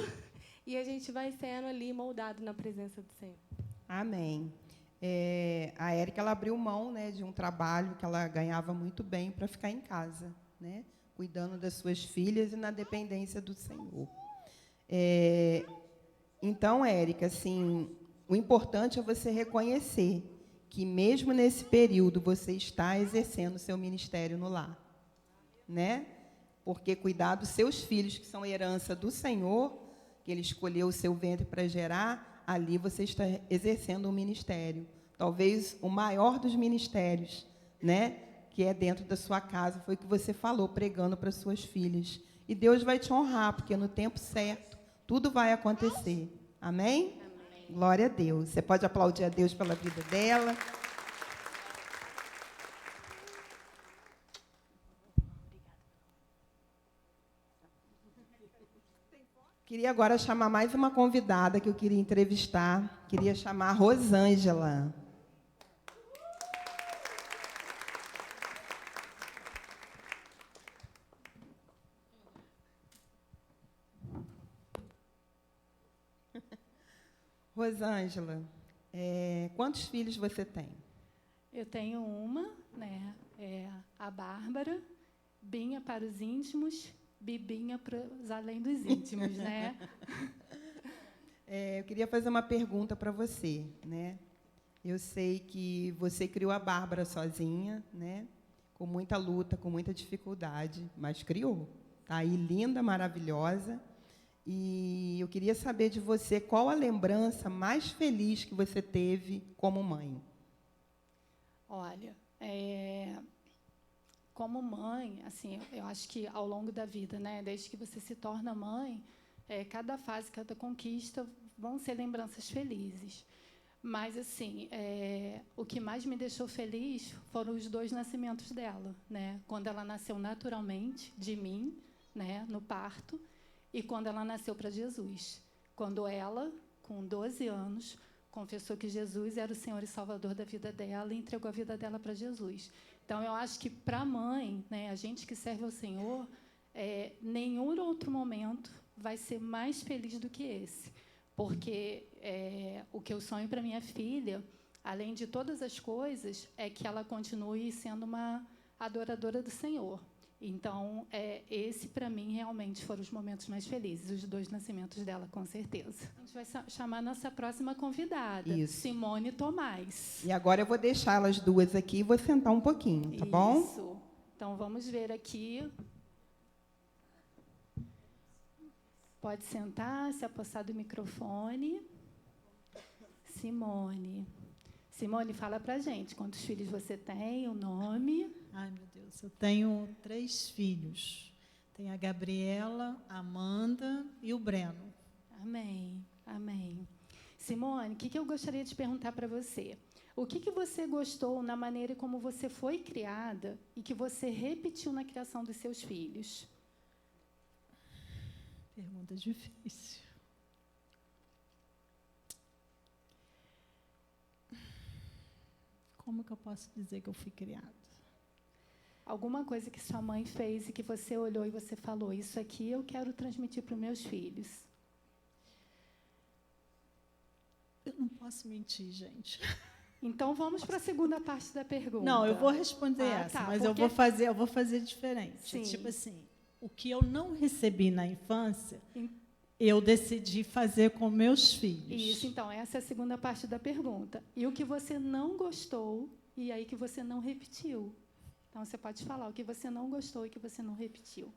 e a gente vai sendo ali moldado na presença do Senhor. Amém. A Érica, ela abriu mão, né, de um trabalho que ela ganhava muito bem para ficar em casa, né, cuidando das suas filhas e na dependência do Senhor. Então, Érica, assim, o importante é você reconhecer que, mesmo nesse período, você está exercendo o seu ministério no lar, né? Porque cuidar dos seus filhos, que são herança do Senhor, que Ele escolheu o seu ventre para gerar, ali você está exercendo um ministério. Talvez o maior dos ministérios, né? Que é dentro da sua casa, foi o que você falou, pregando para suas filhas. E Deus vai te honrar, porque no tempo certo, tudo vai acontecer. Amém? Glória a Deus. Você pode aplaudir a Deus pela vida dela. Queria agora chamar mais uma convidada que eu queria entrevistar. Queria chamar a Rosângela. Rosângela, quantos filhos você tem? Eu tenho uma, né? A Bárbara, Binha para os íntimos, Bibinha para os além dos íntimos, né? Eu queria fazer uma pergunta para você, né? Eu sei que você criou a Bárbara sozinha, né? Com muita luta, com muita dificuldade, mas criou. Tá aí linda, maravilhosa. E eu queria saber de você qual a lembrança mais feliz que você teve como mãe. Olha, como mãe, assim, eu acho que ao longo da vida, né, desde que você se torna mãe, cada fase, cada conquista vão ser lembranças felizes. Mas, assim, o que mais me deixou feliz foram os 2 nascimentos dela, né? Quando ela nasceu naturalmente de mim, né, no parto, e quando ela nasceu para Jesus. Quando ela, com 12 anos, confessou que Jesus era o Senhor e Salvador da vida dela e entregou a vida dela para Jesus. Então, eu acho que, para a mãe, né, a gente que serve ao Senhor, nenhum outro momento vai ser mais feliz do que esse. Porque o que eu sonho para minha filha, além de todas as coisas, é que ela continue sendo uma adoradora do Senhor. Então, esse, para mim, realmente foram os momentos mais felizes, os 2 nascimentos dela, com certeza. A gente vai chamar a nossa próxima convidada, Isso. Simone Tomás. E agora eu vou deixar elas duas aqui e vou sentar um pouquinho, tá bom? Isso. Então, vamos ver aqui. Pode sentar, se apossar do microfone. Simone. Simone, fala pra gente quantos filhos você tem, o nome. Ai, meu Deus, eu tenho 3 filhos. Tenho a Gabriela, a Amanda e o Breno. Amém, amém. Simone, o que eu gostaria de perguntar para você? O que você gostou na maneira como você foi criada e que você repetiu na criação dos seus filhos? Pergunta difícil. Como que eu posso dizer que eu fui criada? Alguma coisa que sua mãe fez e que você olhou e você falou, isso aqui eu quero transmitir para os meus filhos. Eu não posso mentir, gente. Então, vamos para a segunda parte da pergunta. Não, eu vou responder essa, tá, mas porque... eu vou fazer diferente. Sim. Tipo assim, o que eu não recebi na infância, eu decidi fazer com meus filhos. Isso, então, essa é a segunda parte da pergunta. E o que você não gostou e aí que você não repetiu? Então, você pode falar o que você não gostou e que você não repetiu.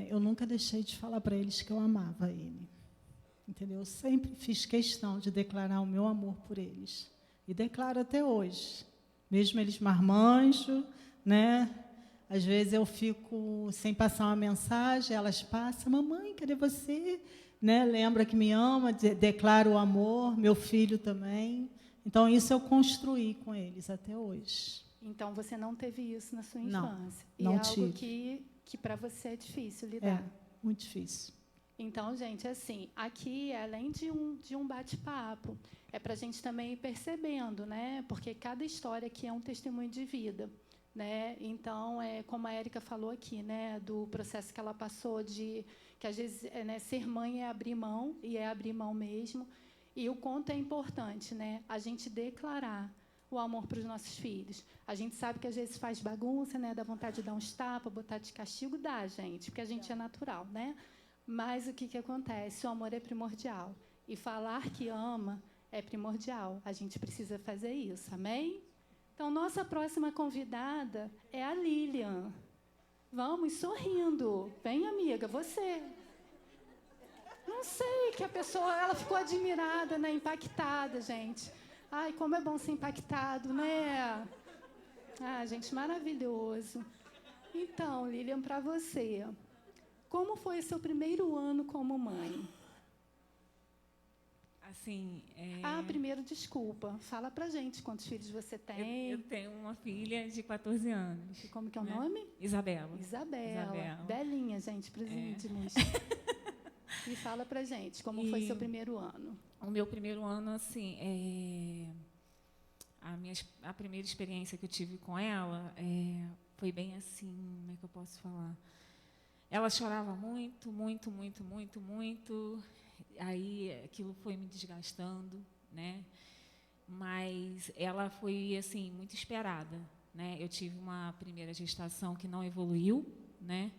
Eu nunca deixei de falar para eles que eu amava ele. Entendeu? Eu sempre fiz questão de declarar o meu amor por eles. E declaro até hoje. Mesmo eles marmanjos, né? Às vezes eu fico sem passar uma mensagem, elas passam, mamãe, cadê você? Né? Lembra que me ama, declaro o amor, meu filho também. Então, isso eu construí com eles até hoje. Então, você não teve isso na sua Não, infância. não e é algo tive. que para você é difícil lidar. Muito difícil. Então, gente, assim, aqui, além de um bate-papo, é para a gente também ir percebendo, né? Porque cada história aqui é um testemunho de vida. Né? Então, como a Érica falou aqui, né, do processo que ela passou de que às vezes ser mãe é abrir mão e é abrir mão mesmo. E o quanto é importante, né, a gente declarar o amor para os nossos filhos. A gente sabe que às vezes faz bagunça, né, dá vontade de dar uns tapas, botar de castigo, dá, gente, porque a gente é natural, né? Mas o que acontece? O amor é primordial e falar que ama é primordial. A gente precisa fazer isso, amém? Então, nossa próxima convidada é a Lilian. Vamos, sorrindo. Vem, amiga, você. Não sei, que a pessoa ela ficou admirada, né, impactada, gente. Ai, como é bom ser impactado, né? Ah, gente, maravilhoso. Então, Lilian, para você, como foi o seu primeiro ano como mãe? Assim, primeiro, desculpa. Fala pra gente quantos filhos você tem. Eu tenho uma filha de 14 anos. E como que é o né? nome? Isabela. Isabela. Belinha, gente, para os íntimos. E fala pra gente, como foi seu primeiro ano? O meu primeiro ano, assim, a primeira experiência que eu tive com ela foi bem assim, como é que eu posso falar? Ela chorava muito, muito, muito, muito, muito. Aí aquilo foi me desgastando, né? Mas ela foi assim muito esperada, né? Eu tive uma primeira gestação que não evoluiu, né?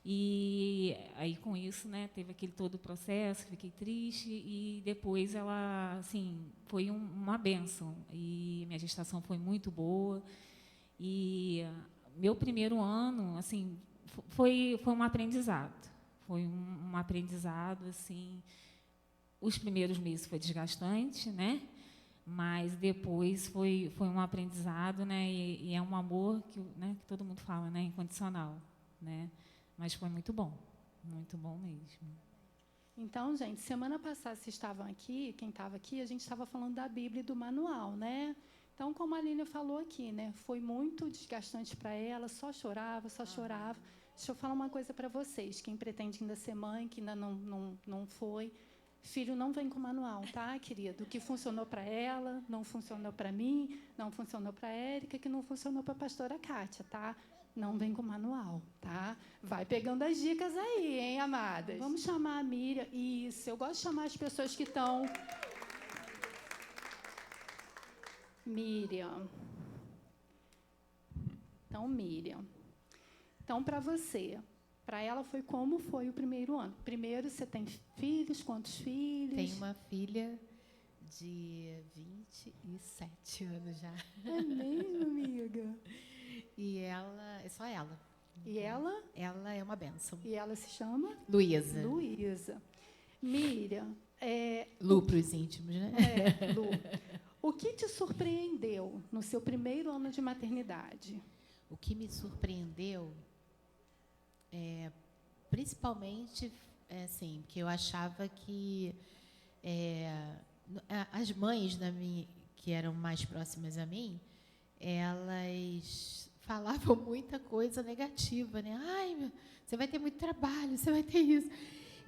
E aí com isso, né, teve aquele todo o processo, fiquei triste e depois ela, assim, foi uma bênção e minha gestação foi muito boa e meu primeiro ano, assim, foi um aprendizado, um aprendizado, assim. Os primeiros meses foi desgastante, né? Mas depois foi um aprendizado, né? E é um amor que todo mundo fala, né? Incondicional, né? Mas foi muito bom mesmo. Então, gente, semana passada vocês estavam aqui, quem estava aqui, a gente estava falando da Bíblia e do manual, né? Então, como a Lília falou aqui, né? Foi muito desgastante para ela, só chorava, só chorava. Deixa eu falar uma coisa para vocês, quem pretende ainda ser mãe, que ainda não foi. Filho não vem com manual, tá, querido? O que funcionou para ela, não funcionou para mim, não funcionou para a Érica, que não funcionou para a pastora Kátia, tá? não vem com manual, tá? Vai pegando as dicas aí, hein, amadas? Vamos chamar a Miriam. Isso, eu gosto de chamar as pessoas que estão... Miriam. Então, Miriam. Então, para você, para ela foi como foi o primeiro ano? Primeiro, você tem filhos? Quantos filhos? Tenho uma filha de 27 anos já. É mesmo, amiga? E ela, é só ela. E ela? Ela é uma bênção. E ela se chama? Luísa. Luísa. Miriam. Lu para os íntimos, né? Lu. O que te surpreendeu no seu primeiro ano de maternidade? O que me surpreendeu, principalmente, assim, que eu achava que as mães que eram mais próximas a mim, elas falavam muita coisa negativa, né? Ai, você vai ter muito trabalho, você vai ter isso.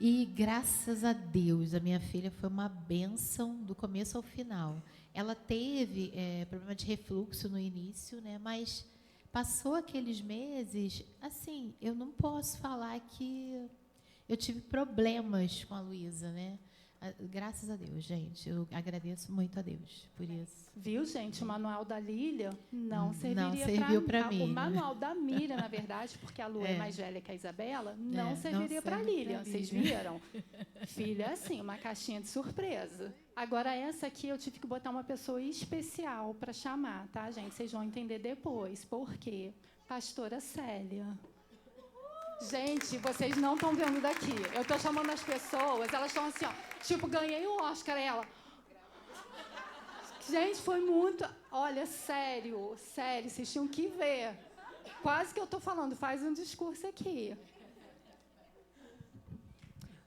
E, graças a Deus, a minha filha foi uma bênção do começo ao final. Ela teve problema de refluxo no início, né? Mas passou aqueles meses, assim, eu não posso falar que eu tive problemas com a Luísa, né? Graças a Deus, gente. Eu agradeço muito a Deus por isso. Viu, gente? O manual da Lília não serviria serviu para mim. O manual da Miriam, na verdade, porque a Lu é mais velha que a Isabela, não serviria para a Lília. Vocês viram? Filha, é assim, uma caixinha de surpresa. Agora, essa aqui eu tive que botar uma pessoa especial para chamar, tá, gente? Vocês vão entender depois. Por quê? Pastora Célia. Gente, vocês não estão vendo daqui. Eu estou chamando as pessoas, elas estão assim, ó. Tipo, ganhei um Oscar, ela. Gente, foi muito... Olha, sério, vocês tinham que ver. Quase que eu estou falando, faz um discurso aqui.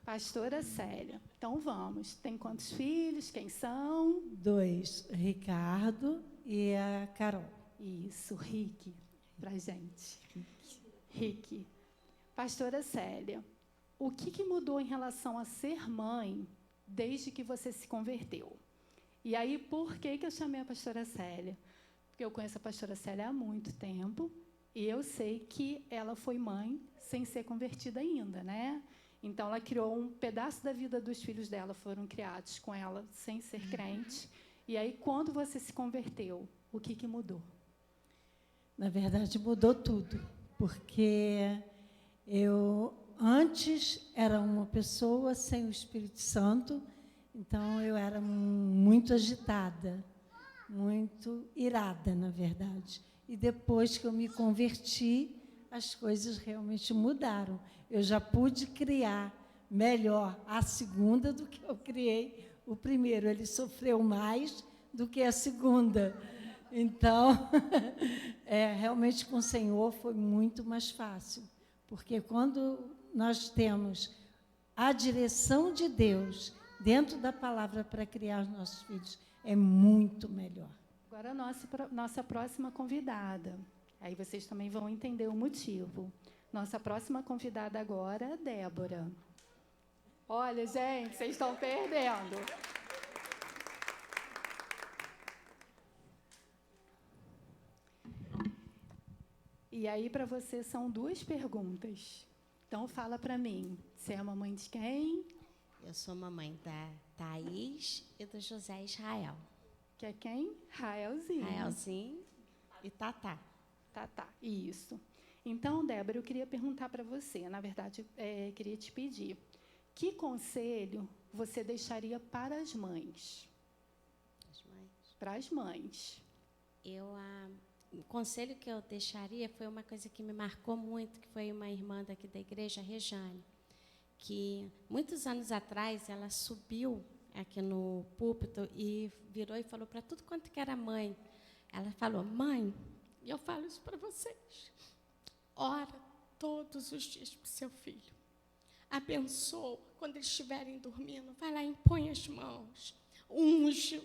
Pastora Célia. Então, vamos. Tem quantos filhos? Quem são? 2, Ricardo e a Carol. Isso, Rick, pra gente. Rick. Pastora Célia, o que mudou em relação a ser mãe desde que você se converteu? E aí, por que eu chamei a pastora Célia? Porque eu conheço a pastora Célia há muito tempo e eu sei que ela foi mãe sem ser convertida ainda, né? Então, ela criou um pedaço da vida dos filhos dela, foram criados com ela sem ser crente. E aí, quando você se converteu, o que mudou? Na verdade, mudou tudo, porque eu antes era uma pessoa sem o Espírito Santo, então eu era muito agitada, muito irada, na verdade. E depois que eu me converti, as coisas realmente mudaram. Eu já pude criar melhor a segunda do que eu criei o primeiro. Ele sofreu mais do que a segunda. Então, realmente com o Senhor foi muito mais fácil. Porque quando nós temos a direção de Deus dentro da palavra para criar os nossos filhos, é muito melhor. Agora, a nossa próxima convidada. Aí vocês também vão entender o motivo. Nossa próxima convidada agora é a Débora. Olha, gente, vocês estão perdendo. E aí, para você, são 2 perguntas. Então, fala para mim. Você é a mamãe de quem? Eu sou mamãe da Thaís e do José Israel. Que é quem? Raelzinho. Raelzinho e Tatá. Tatá, isso. Então, Débora, eu queria perguntar para você, na verdade, queria te pedir, que conselho você deixaria para as mães? As mães? Para as mães. O conselho que eu deixaria foi uma coisa que me marcou muito, que foi uma irmã daqui da igreja, a Rejane, que muitos anos atrás ela subiu aqui no púlpito e virou e falou para tudo quanto que era mãe. Ela falou: mãe, e eu falo isso para vocês, ora todos os dias para o seu filho. Abençoa, quando eles estiverem dormindo, vai lá e impõe as mãos, unge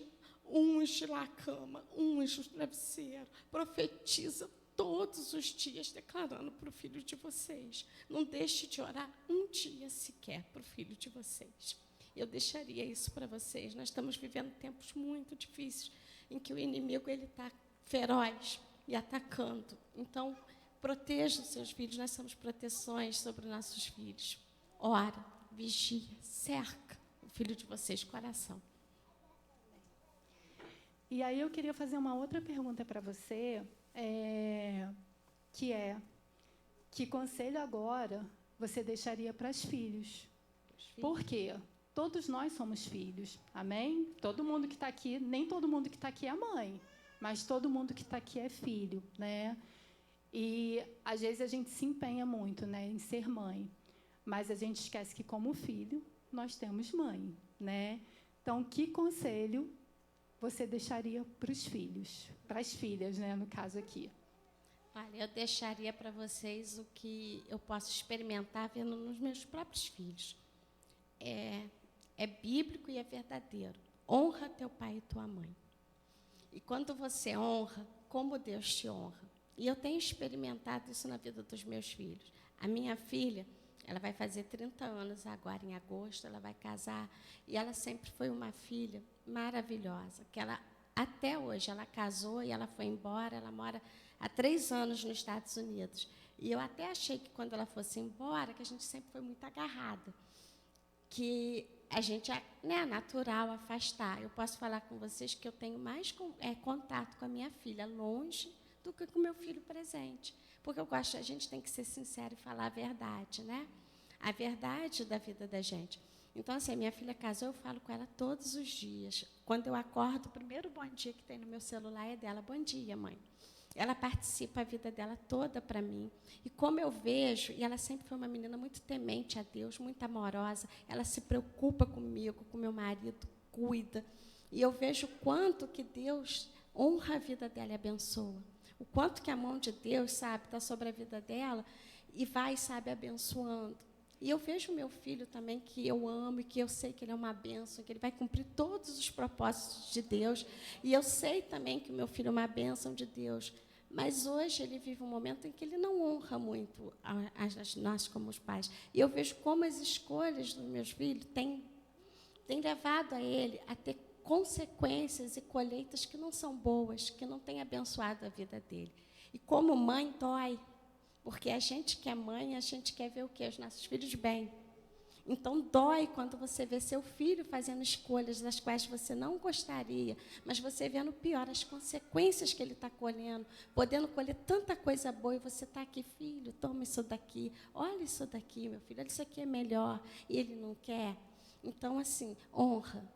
lá a cama, unge o travesseiro, profetiza todos os dias, declarando para o filho de vocês. Não deixe de orar um dia sequer para o filho de vocês. Eu deixaria isso para vocês. Nós estamos vivendo tempos muito difíceis, em que o inimigo está feroz e atacando. Então, proteja os seus filhos. Nós somos proteções sobre os nossos filhos. Ora, vigia, cerca o filho de vocês, coração. E aí eu queria fazer uma outra pergunta para você, que conselho agora você deixaria para os filhos? Por quê? Todos nós somos filhos, amém? Todo mundo que está aqui, nem todo mundo que está aqui é mãe, mas todo mundo que está aqui é filho, né? E, às vezes, a gente se empenha muito, né, em ser mãe, mas a gente esquece que, como filho, nós temos mãe, né? Então, que conselho você deixaria para os filhos, para as filhas, né, no caso aqui? Olha, eu deixaria para vocês o que eu posso experimentar vendo nos meus próprios filhos. É bíblico e é verdadeiro. Honra teu pai e tua mãe. E quando você honra, como Deus te honra. E eu tenho experimentado isso na vida dos meus filhos. A minha filha, ela vai fazer 30 anos agora, em agosto, ela vai casar. E ela sempre foi uma filha maravilhosa, que ela, até hoje, ela casou e ela foi embora, ela mora há 3 anos nos Estados Unidos. E eu até achei que, quando ela fosse embora, que a gente sempre foi muito agarrada, que a gente é natural afastar. Eu posso falar com vocês que eu tenho mais contato com a minha filha longe do que com o meu filho presente. Porque eu gosto, a gente tem que ser sincero e falar a verdade, né? A verdade da vida da gente. Então, assim, a minha filha casou, eu falo com ela todos os dias. Quando eu acordo, o primeiro bom dia que tem no meu celular é dela. Bom dia, mãe. Ela participa a vida dela toda para mim. E como eu vejo, e ela sempre foi uma menina muito temente a Deus, muito amorosa, ela se preocupa comigo, com meu marido, cuida. E eu vejo o quanto que Deus honra a vida dela e abençoa. O quanto que a mão de Deus, sabe, está sobre a vida dela e vai, sabe, abençoando. E eu vejo o meu filho também, que eu amo e que eu sei que ele é uma bênção, que ele vai cumprir todos os propósitos de Deus. E eu sei também que o meu filho é uma bênção de Deus. Mas hoje ele vive um momento em que ele não honra muito nós como os pais. E eu vejo como as escolhas dos meus filhos têm levado a ele a ter consequências e colheitas que não são boas, que não têm abençoado a vida dele. E como mãe, dói. Porque a gente que é mãe, a gente quer ver o quê? Os nossos filhos bem. Então, dói quando você vê seu filho fazendo escolhas das quais você não gostaria, mas você vendo pior, as consequências que ele está colhendo, podendo colher tanta coisa boa, e você está aqui, filho, toma isso daqui, olha isso daqui, meu filho, olha, isso aqui é melhor, e ele não quer. Então, assim, honra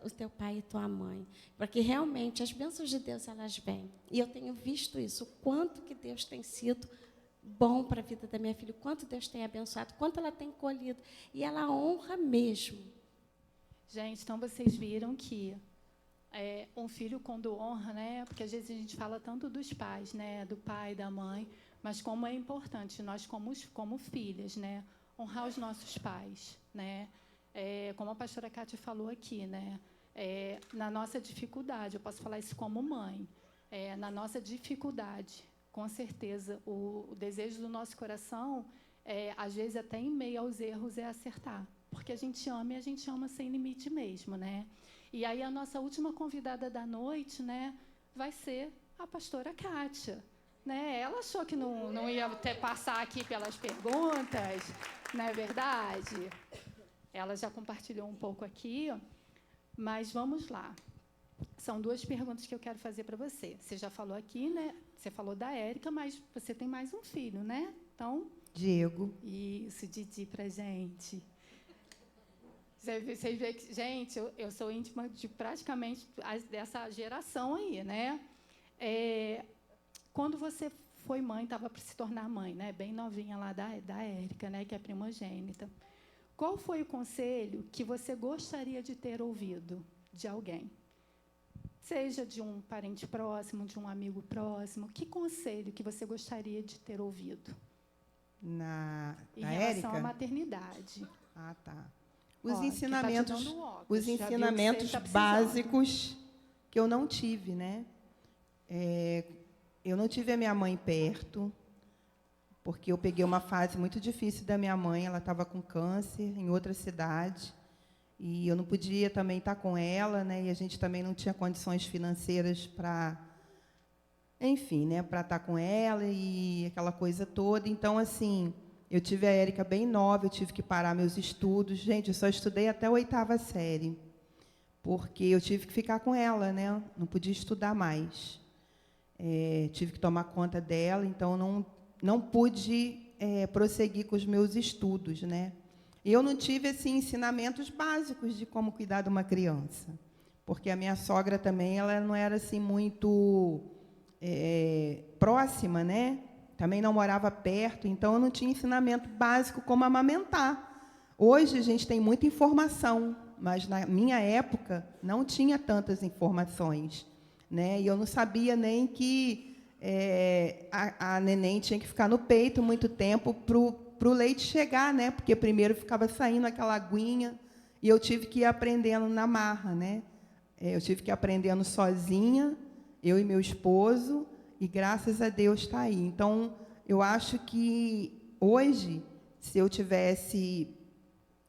o teu pai e tua mãe, porque realmente as bênçãos de Deus, elas vêm. E eu tenho visto isso, o quanto que Deus tem sido bom para a vida da minha filha, o quanto Deus tem abençoado, o quanto ela tem colhido. E ela honra mesmo. Gente, então vocês viram que um filho, quando honra, né? Porque às vezes a gente fala tanto dos pais, né? Do pai, da mãe, mas como é importante nós, como filhas, né? Honrar os nossos pais, né? Como a pastora Cátia falou aqui, né? Na nossa dificuldade, eu posso falar isso como mãe, na nossa dificuldade, com certeza, o desejo do nosso coração, às vezes, até em meio aos erros, é acertar. Porque a gente ama e a gente ama sem limite mesmo, né? E aí a nossa última convidada da noite, né, vai ser a pastora Cátia. Né? Ela achou que não ia passar aqui pelas perguntas, não é verdade? Ela já compartilhou um pouco aqui, mas vamos lá. São 2 perguntas que eu quero fazer para você. Você já falou aqui, né? Você falou da Érica, mas você tem mais um filho, né? Então, Diego. Isso, Didi, para gente. Vocês veem que, gente, eu sou íntima de praticamente dessa geração aí, né? Quando você foi mãe, estava para se tornar mãe, né? Bem novinha lá da Érica, né? Que é primogênita. Qual foi o conselho que você gostaria de ter ouvido de alguém? Seja de um parente próximo, de um amigo próximo, que conselho que você gostaria de ter ouvido? Em relação à maternidade. Ah, tá. Os ensinamentos básicos que eu não tive, né? Eu não tive a minha mãe perto, porque eu peguei uma fase muito difícil da minha mãe, ela estava com câncer em outra cidade. E eu não podia também estar com ela, né? E a gente também não tinha condições financeiras para enfim, né, para estar com ela e aquela coisa toda. Então, assim, eu tive a Érica bem nova, eu tive que parar meus estudos. Gente, eu só estudei até a 8ª série, porque eu tive que ficar com ela, né? Não podia estudar mais. Tive que tomar conta dela, então não pude prosseguir com os meus estudos, né? E eu não tive assim, ensinamentos básicos de como cuidar de uma criança, porque a minha sogra também ela não era assim muito próxima, né? Também não morava perto, então eu não tinha ensinamento básico como amamentar. Hoje a gente tem muita informação, mas na minha época não tinha tantas informações, né? E eu não sabia nem que a neném tinha que ficar no peito muito tempo para o leite chegar, né? Porque primeiro ficava saindo aquela aguinha e eu tive que ir aprendendo na marra, né? Eu tive que ir aprendendo sozinha, eu e meu esposo, e graças a Deus está aí. Então, eu acho que hoje, se eu tivesse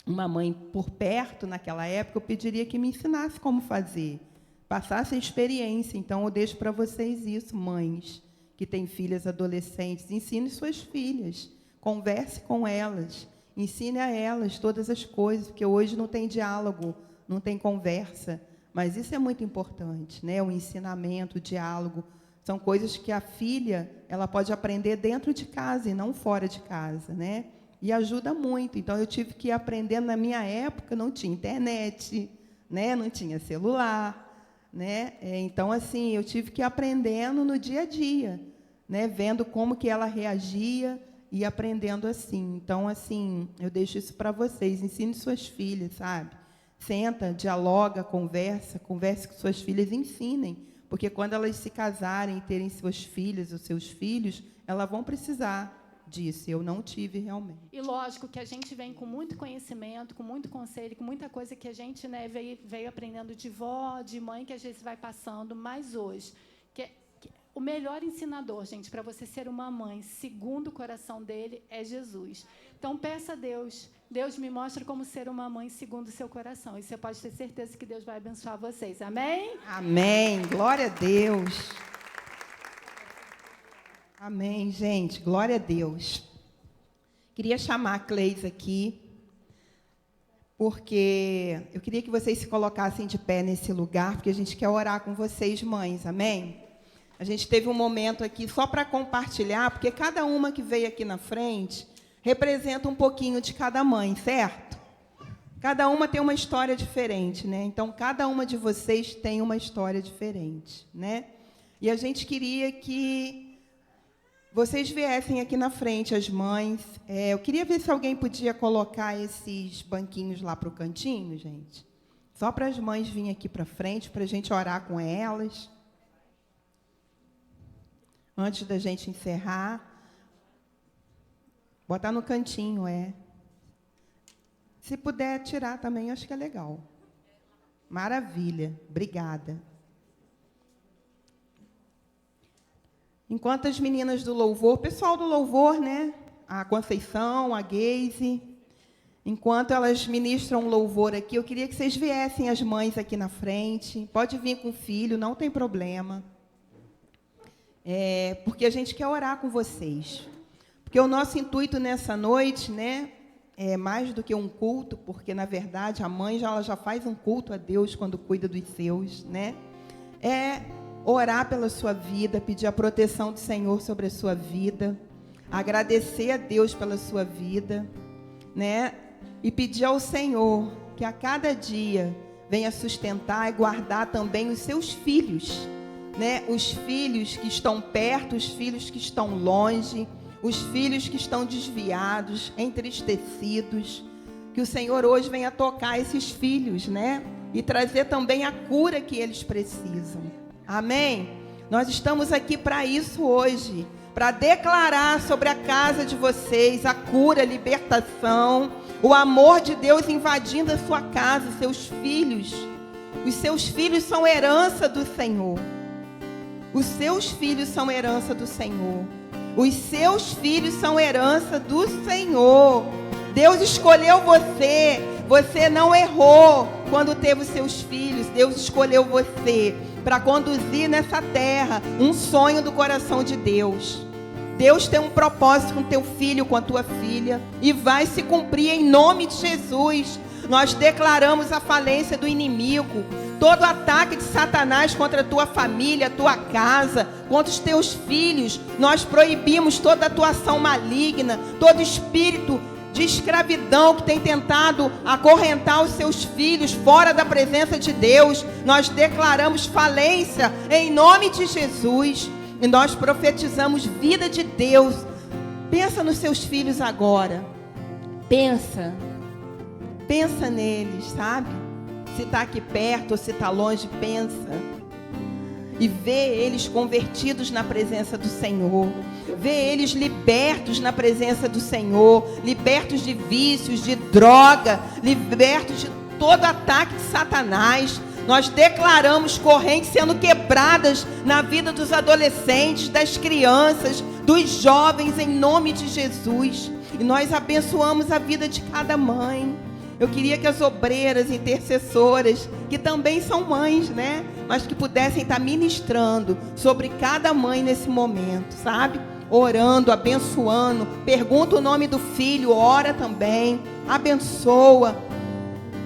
uma mãe por perto naquela época, eu pediria que me ensinasse como fazer, passasse a experiência. Então, eu deixo para vocês isso, mães que têm filhas adolescentes, ensine suas filhas, converse com elas, ensine a elas todas as coisas, porque hoje não tem diálogo, não tem conversa, mas isso é muito importante, né? O ensinamento, o diálogo, são coisas que a filha ela pode aprender dentro de casa e não fora de casa, né? E ajuda muito. Então, eu tive que ir aprendendo. Na minha época, não tinha internet, né? Não tinha celular, né? Então, assim, eu tive que ir aprendendo no dia a dia, né? Vendo como que ela reagia e aprendendo assim. Então, assim, eu deixo isso para vocês. Ensine suas filhas, sabe? Senta, dialoga, converse com suas filhas, ensinem. Porque quando elas se casarem e terem suas filhas ou seus filhos, elas vão precisar disso. Eu não tive realmente. E lógico que a gente vem com muito conhecimento, com muito conselho, com muita coisa que a gente, né, veio aprendendo de vó, de mãe, que às vezes vai passando, mas hoje, o melhor ensinador, gente, para você ser uma mãe, segundo o coração dele, é Jesus. Então, peça a Deus. Deus me mostra como ser uma mãe segundo o seu coração. E você pode ter certeza que Deus vai abençoar vocês. Amém? Amém. Glória a Deus. Amém, gente. Glória a Deus. Queria chamar a Cleise aqui, porque eu queria que vocês se colocassem de pé nesse lugar, porque a gente quer orar com vocês, mães. Amém? A gente teve um momento aqui só para compartilhar, porque cada uma que veio aqui na frente representa um pouquinho de cada mãe, certo? Cada uma tem uma história diferente, né? Então, cada uma de vocês tem uma história diferente, né? E a gente queria que vocês viessem aqui na frente, as mães. Eu queria ver se alguém podia colocar esses banquinhos lá para o cantinho, gente. Só para as mães virem aqui para frente, para a gente orar com elas. Antes da gente encerrar. Botar no cantinho, Se puder tirar também, acho que é legal. Maravilha. Obrigada. Enquanto as meninas do louvor, pessoal do louvor, né? A Conceição, a Geise, enquanto elas ministram louvor aqui, eu queria que vocês viessem as mães aqui na frente. Pode vir com o filho, não tem problema. Porque a gente quer orar com vocês. Porque o nosso intuito nessa noite, né, é mais do que um culto, porque, na verdade, a mãe ela já faz um culto a Deus quando cuida dos seus, né? É orar pela sua vida, pedir a proteção do Senhor sobre a sua vida, agradecer a Deus pela sua vida, né? E pedir ao Senhor que a cada dia venha sustentar e guardar também os seus filhos, né? Os filhos que estão perto, os filhos que estão longe, os filhos que estão desviados, entristecidos, que o Senhor hoje venha tocar esses filhos, né? E trazer também a cura que eles precisam. Amém? Nós estamos aqui para isso hoje, para declarar sobre a casa de vocês a cura, a libertação, o amor de Deus invadindo a sua casa, seus filhos. Os seus filhos são herança do Senhor. Os seus filhos são herança do Senhor. Os seus filhos são herança do Senhor. Deus escolheu você. Você não errou quando teve os seus filhos. Deus escolheu você. para conduzir nessa terra um sonho do coração de Deus. Deus tem um propósito com teu filho, com a tua filha, e vai se cumprir em nome de Jesus. Nós declaramos a falência do inimigo, todo ataque de Satanás contra a tua família, a tua casa, contra os teus filhos. Nós proibimos toda atuação maligna, todo espírito de escravidão que tem tentado acorrentar os seus filhos fora da presença de Deus. Nós declaramos falência em nome de Jesus. E nós profetizamos vida de Deus. Pensa nos seus filhos agora. Pensa neles, sabe? Se está aqui perto ou se está longe, pensa. E vê eles convertidos na presença do Senhor. Vê eles libertos na presença do Senhor. Libertos de vícios, de droga. Libertos de todo ataque de Satanás. Nós declaramos correntes sendo quebradas na vida dos adolescentes, das crianças, dos jovens, em nome de Jesus. E nós abençoamos a vida de cada mãe. Eu queria que as obreiras, intercessoras, que também são mães, né? Mas que pudessem estar ministrando sobre cada mãe nesse momento, sabe? Orando, abençoando. Pergunta o nome do filho, ora também. Abençoa.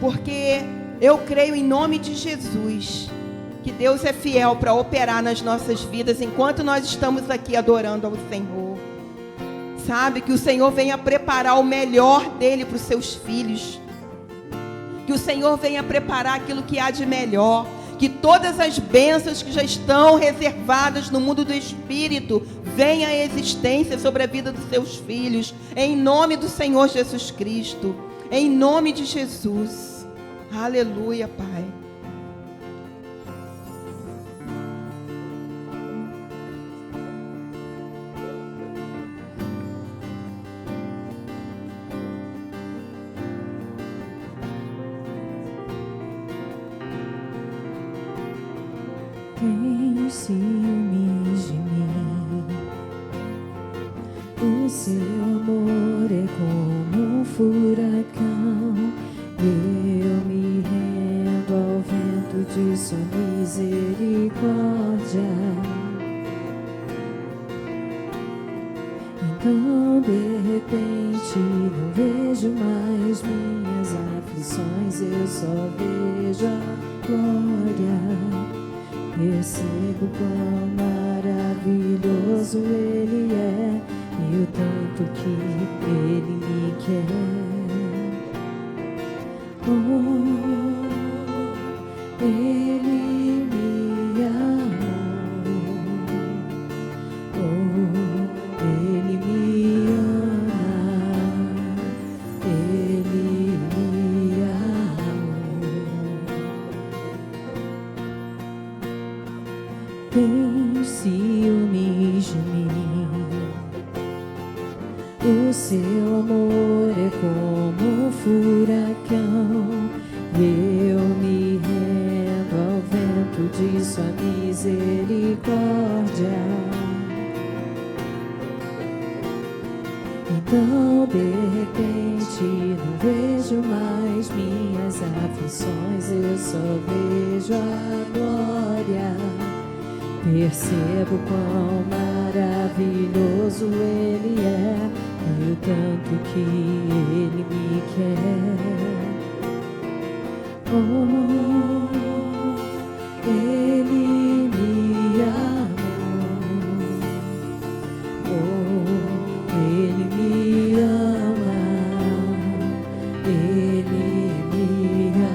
Porque eu creio em nome de Jesus que Deus é fiel para operar nas nossas vidas enquanto nós estamos aqui adorando ao Senhor. Sabe, que o Senhor venha preparar o melhor dele para os seus filhos. Que o Senhor venha preparar aquilo que há de melhor. Que todas as bênçãos que já estão reservadas no mundo do Espírito venham à existência sobre a vida dos seus filhos. Em nome do Senhor Jesus Cristo. Em nome de Jesus. Aleluia, Pai. Tem ciúmes de mim. O seu amor é como um furacão. Eu me rendo ao vento de sua misericórdia. Então de repente não vejo mais minhas aflições, eu só vejo a glória. Percebo quão maravilhoso Ele é e o tanto que Ele me quer. Ele me amou. Ele me ama. Ele me amou. Tem ciúmes de mim. O seu amor é como um furacão. Eu me rendo ao vento de sua misericórdia. Então de repente não vejo mais minhas aflições, eu só vejo a glória. Percebo quão maravilhoso Ele é e o tanto que Ele me quer. Ele me amou. Ele me ama. Ele me ama.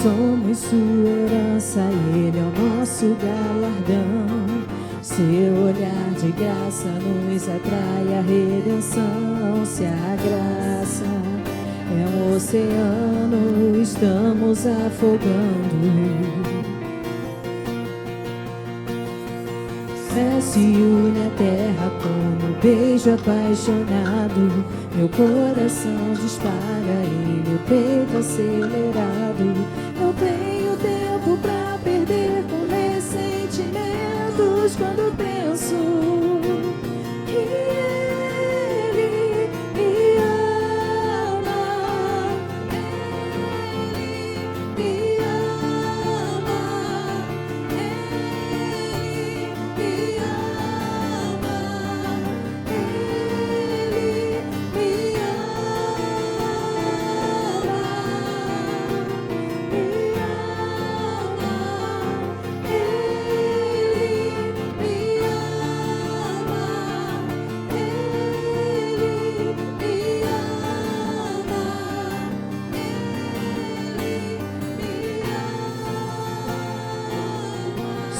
Somos sua herança, Ele é o nosso galardão. Seu olhar de graça nos atrai a redenção. Se a graça é um oceano, estamos afogando. Céu se une à terra como um beijo apaixonado. Meu coração dispara e meu peito acelerado. Não tenho tempo pra perder com ressentimentos quando penso que Ele me ama. Ele me ama. Ele me ama. Ele me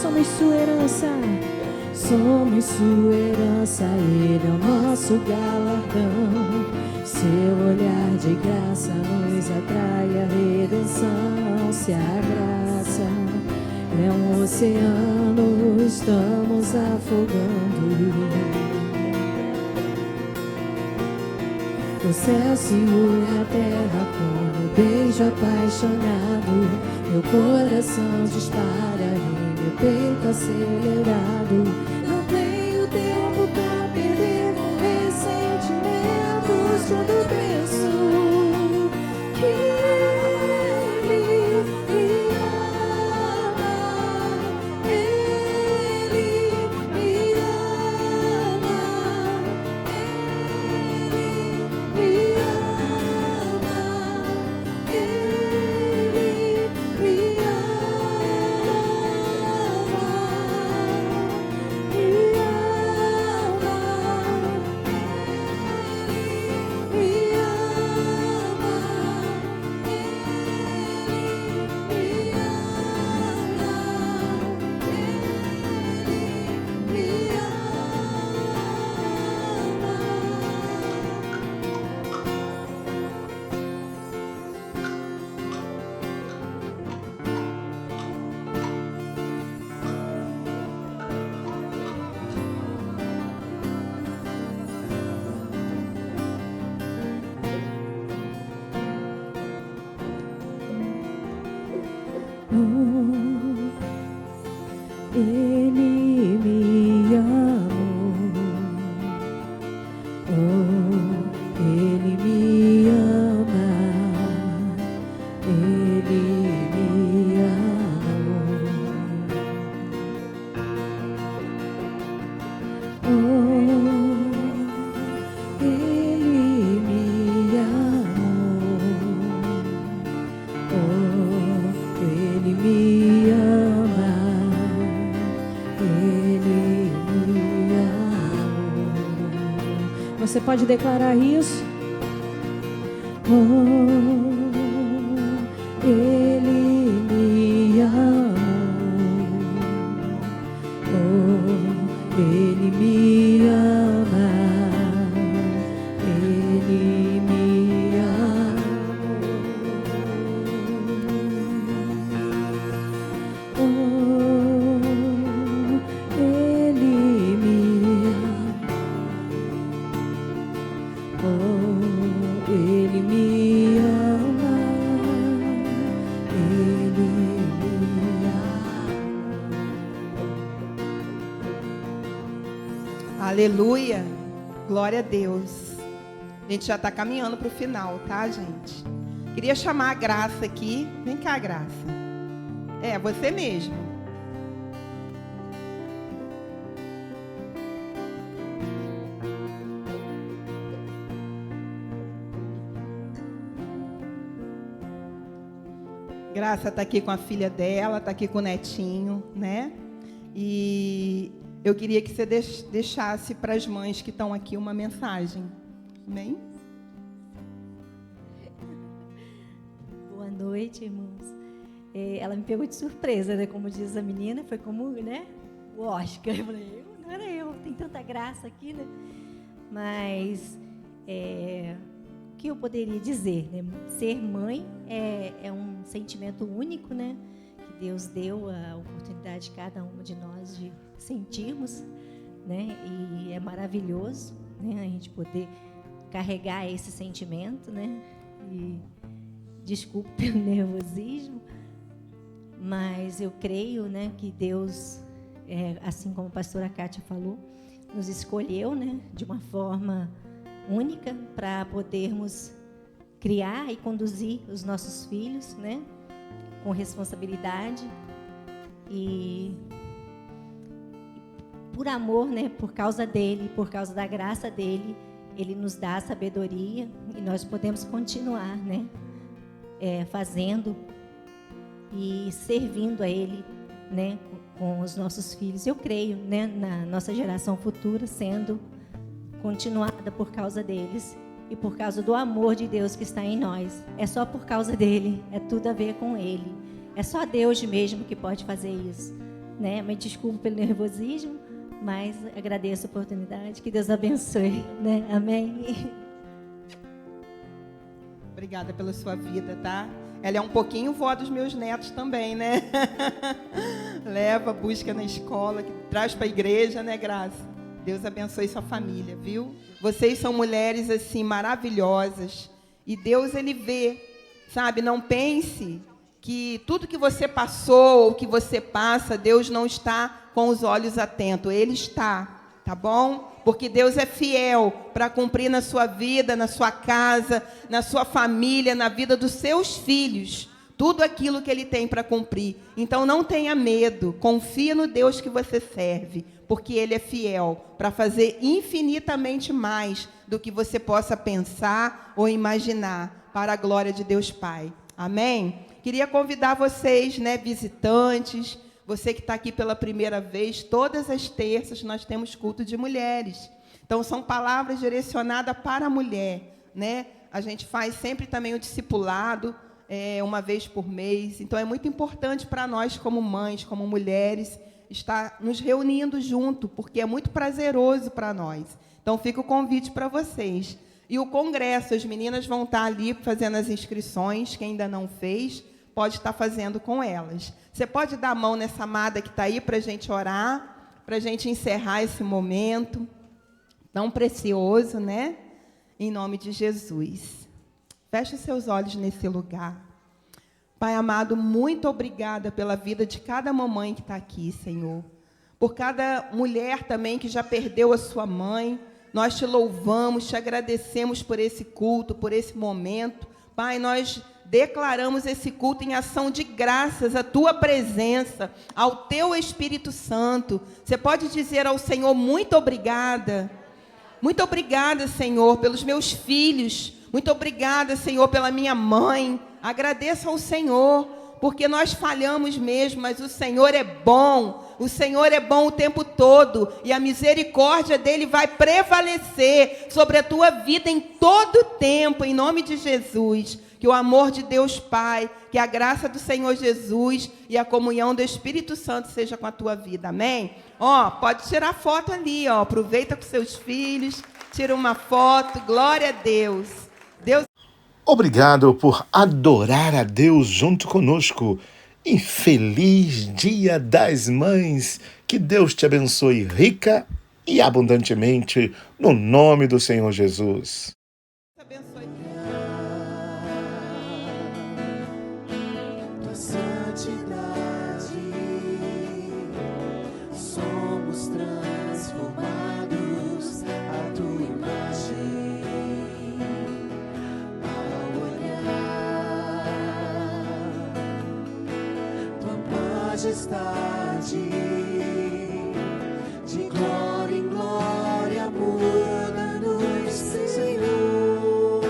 Somos sua herança, somos sua herança, Ele é o nosso galardão. Seu olhar de graça nos atrai a redenção. Se a graça é um oceano, estamos afogando. O céu se une à terra como um beijo apaixonado. Meu coração dispara e meu peito acelerado. Não tenho tempo pra perder com ressentimentos quando penso que Ele me ama. Ele me ama. Ele me ama. Ele me Você pode declarar isso? Ele me ama. Ele me ama. Ele me ama. Ele me ama. Ele me ama, Ele me ama. Aleluia, glória a Deus. A gente já está caminhando para o final, tá, gente? Queria chamar a Graça aqui. Vem cá, Graça. É, você mesmo. Graça está aqui com a filha dela, está aqui com o netinho, né? E eu queria que você deixasse para as mães que estão aqui uma mensagem. Amém? Boa noite, irmãos. ela me pegou de surpresa, né? Como diz a menina, foi como, né, o Oscar. Eu falei, não era eu, tem tanta graça aqui, né? Mas o que eu poderia dizer, né? Ser mãe é um sentimento único, né? Que Deus deu a oportunidade de cada uma de nós de sentirmos, né? E é maravilhoso, né? A gente poder carregar esse sentimento, né? E desculpe pelo nervosismo, mas eu creio, né, que Deus, assim como a pastora Kátia falou, nos escolheu, né, de uma forma única para podermos criar e conduzir os nossos filhos, né, com responsabilidade e por amor, né, por causa dele, por causa da graça dele, ele nos dá a sabedoria e nós podemos continuar, né, fazendo e servindo a ele, né, com os nossos filhos. Eu creio, né, na nossa geração futura sendo continuada por causa deles e por causa do amor de Deus que está em nós. É só por causa dele, é tudo a ver com ele. É só Deus mesmo que pode fazer isso, né? Me desculpe pelo nervosismo, mas agradeço a oportunidade. Que Deus abençoe, né? Amém. Obrigada pela sua vida, tá? Ela é um pouquinho vó dos meus netos também, né? Leva, busca na escola, traz para a igreja, né, Graça? Deus abençoe sua família, viu? Vocês são mulheres, assim, maravilhosas. E Deus, ele vê, sabe? Não pense que tudo que você passou ou que você passa, Deus não está com os olhos atentos. Ele está, tá bom? Porque Deus é fiel para cumprir na sua vida, na sua casa, na sua família, na vida dos seus filhos, tudo aquilo que Ele tem para cumprir. Então não tenha medo, confia no Deus que você serve, porque Ele é fiel para fazer infinitamente mais do que você possa pensar ou imaginar, para a glória de Deus Pai. Amém? Queria convidar vocês, né, visitantes, você que está aqui pela primeira vez, todas as terças nós temos culto de mulheres. Então, são palavras direcionadas para a mulher, né? A gente faz sempre também o discipulado, uma vez por mês. Então, é muito importante para nós, como mães, como mulheres, estar nos reunindo junto, porque é muito prazeroso para nós. Então, fica o convite para vocês. E o congresso, as meninas vão estar ali fazendo as inscrições, quem ainda não fez, pode estar fazendo com elas. Você pode dar a mão nessa amada que está aí para a gente orar, para a gente encerrar esse momento tão precioso, né? Em nome de Jesus. Feche os seus olhos nesse lugar. Pai amado, muito obrigada pela vida de cada mamãe que está aqui, Senhor. Por cada mulher também que já perdeu a sua mãe. Nós te louvamos, te agradecemos por esse culto, por esse momento. Pai, nós declaramos esse culto em ação de graças à tua presença, ao teu Espírito Santo. Você pode dizer ao Senhor, muito obrigada. Muito obrigada, Senhor, pelos meus filhos. Muito obrigada, Senhor, pela minha mãe. Agradeço ao Senhor, porque nós falhamos mesmo, mas o Senhor é bom. O Senhor é bom o tempo todo, e a misericórdia dele vai prevalecer sobre a tua vida em todo o tempo, em nome de Jesus. Que o amor de Deus Pai, que a graça do Senhor Jesus e a comunhão do Espírito Santo seja com a tua vida, amém? Ó, pode tirar foto ali, ó, aproveita com seus filhos, tira uma foto, glória a Deus. Deus. Obrigado por adorar a Deus junto conosco. E feliz Dia das Mães. Que Deus te abençoe rica e abundantemente, no nome do Senhor Jesus. Abençoe. Tua santidade, somos transformados à tua imagem. Ao olhar tua majestade, de glória em glória, muda-nos, Senhor.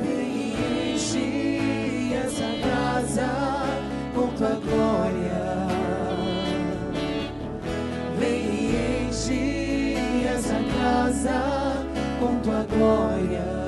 Vem e enche essa casa com tua glória. Vem e enche essa casa com tua glória.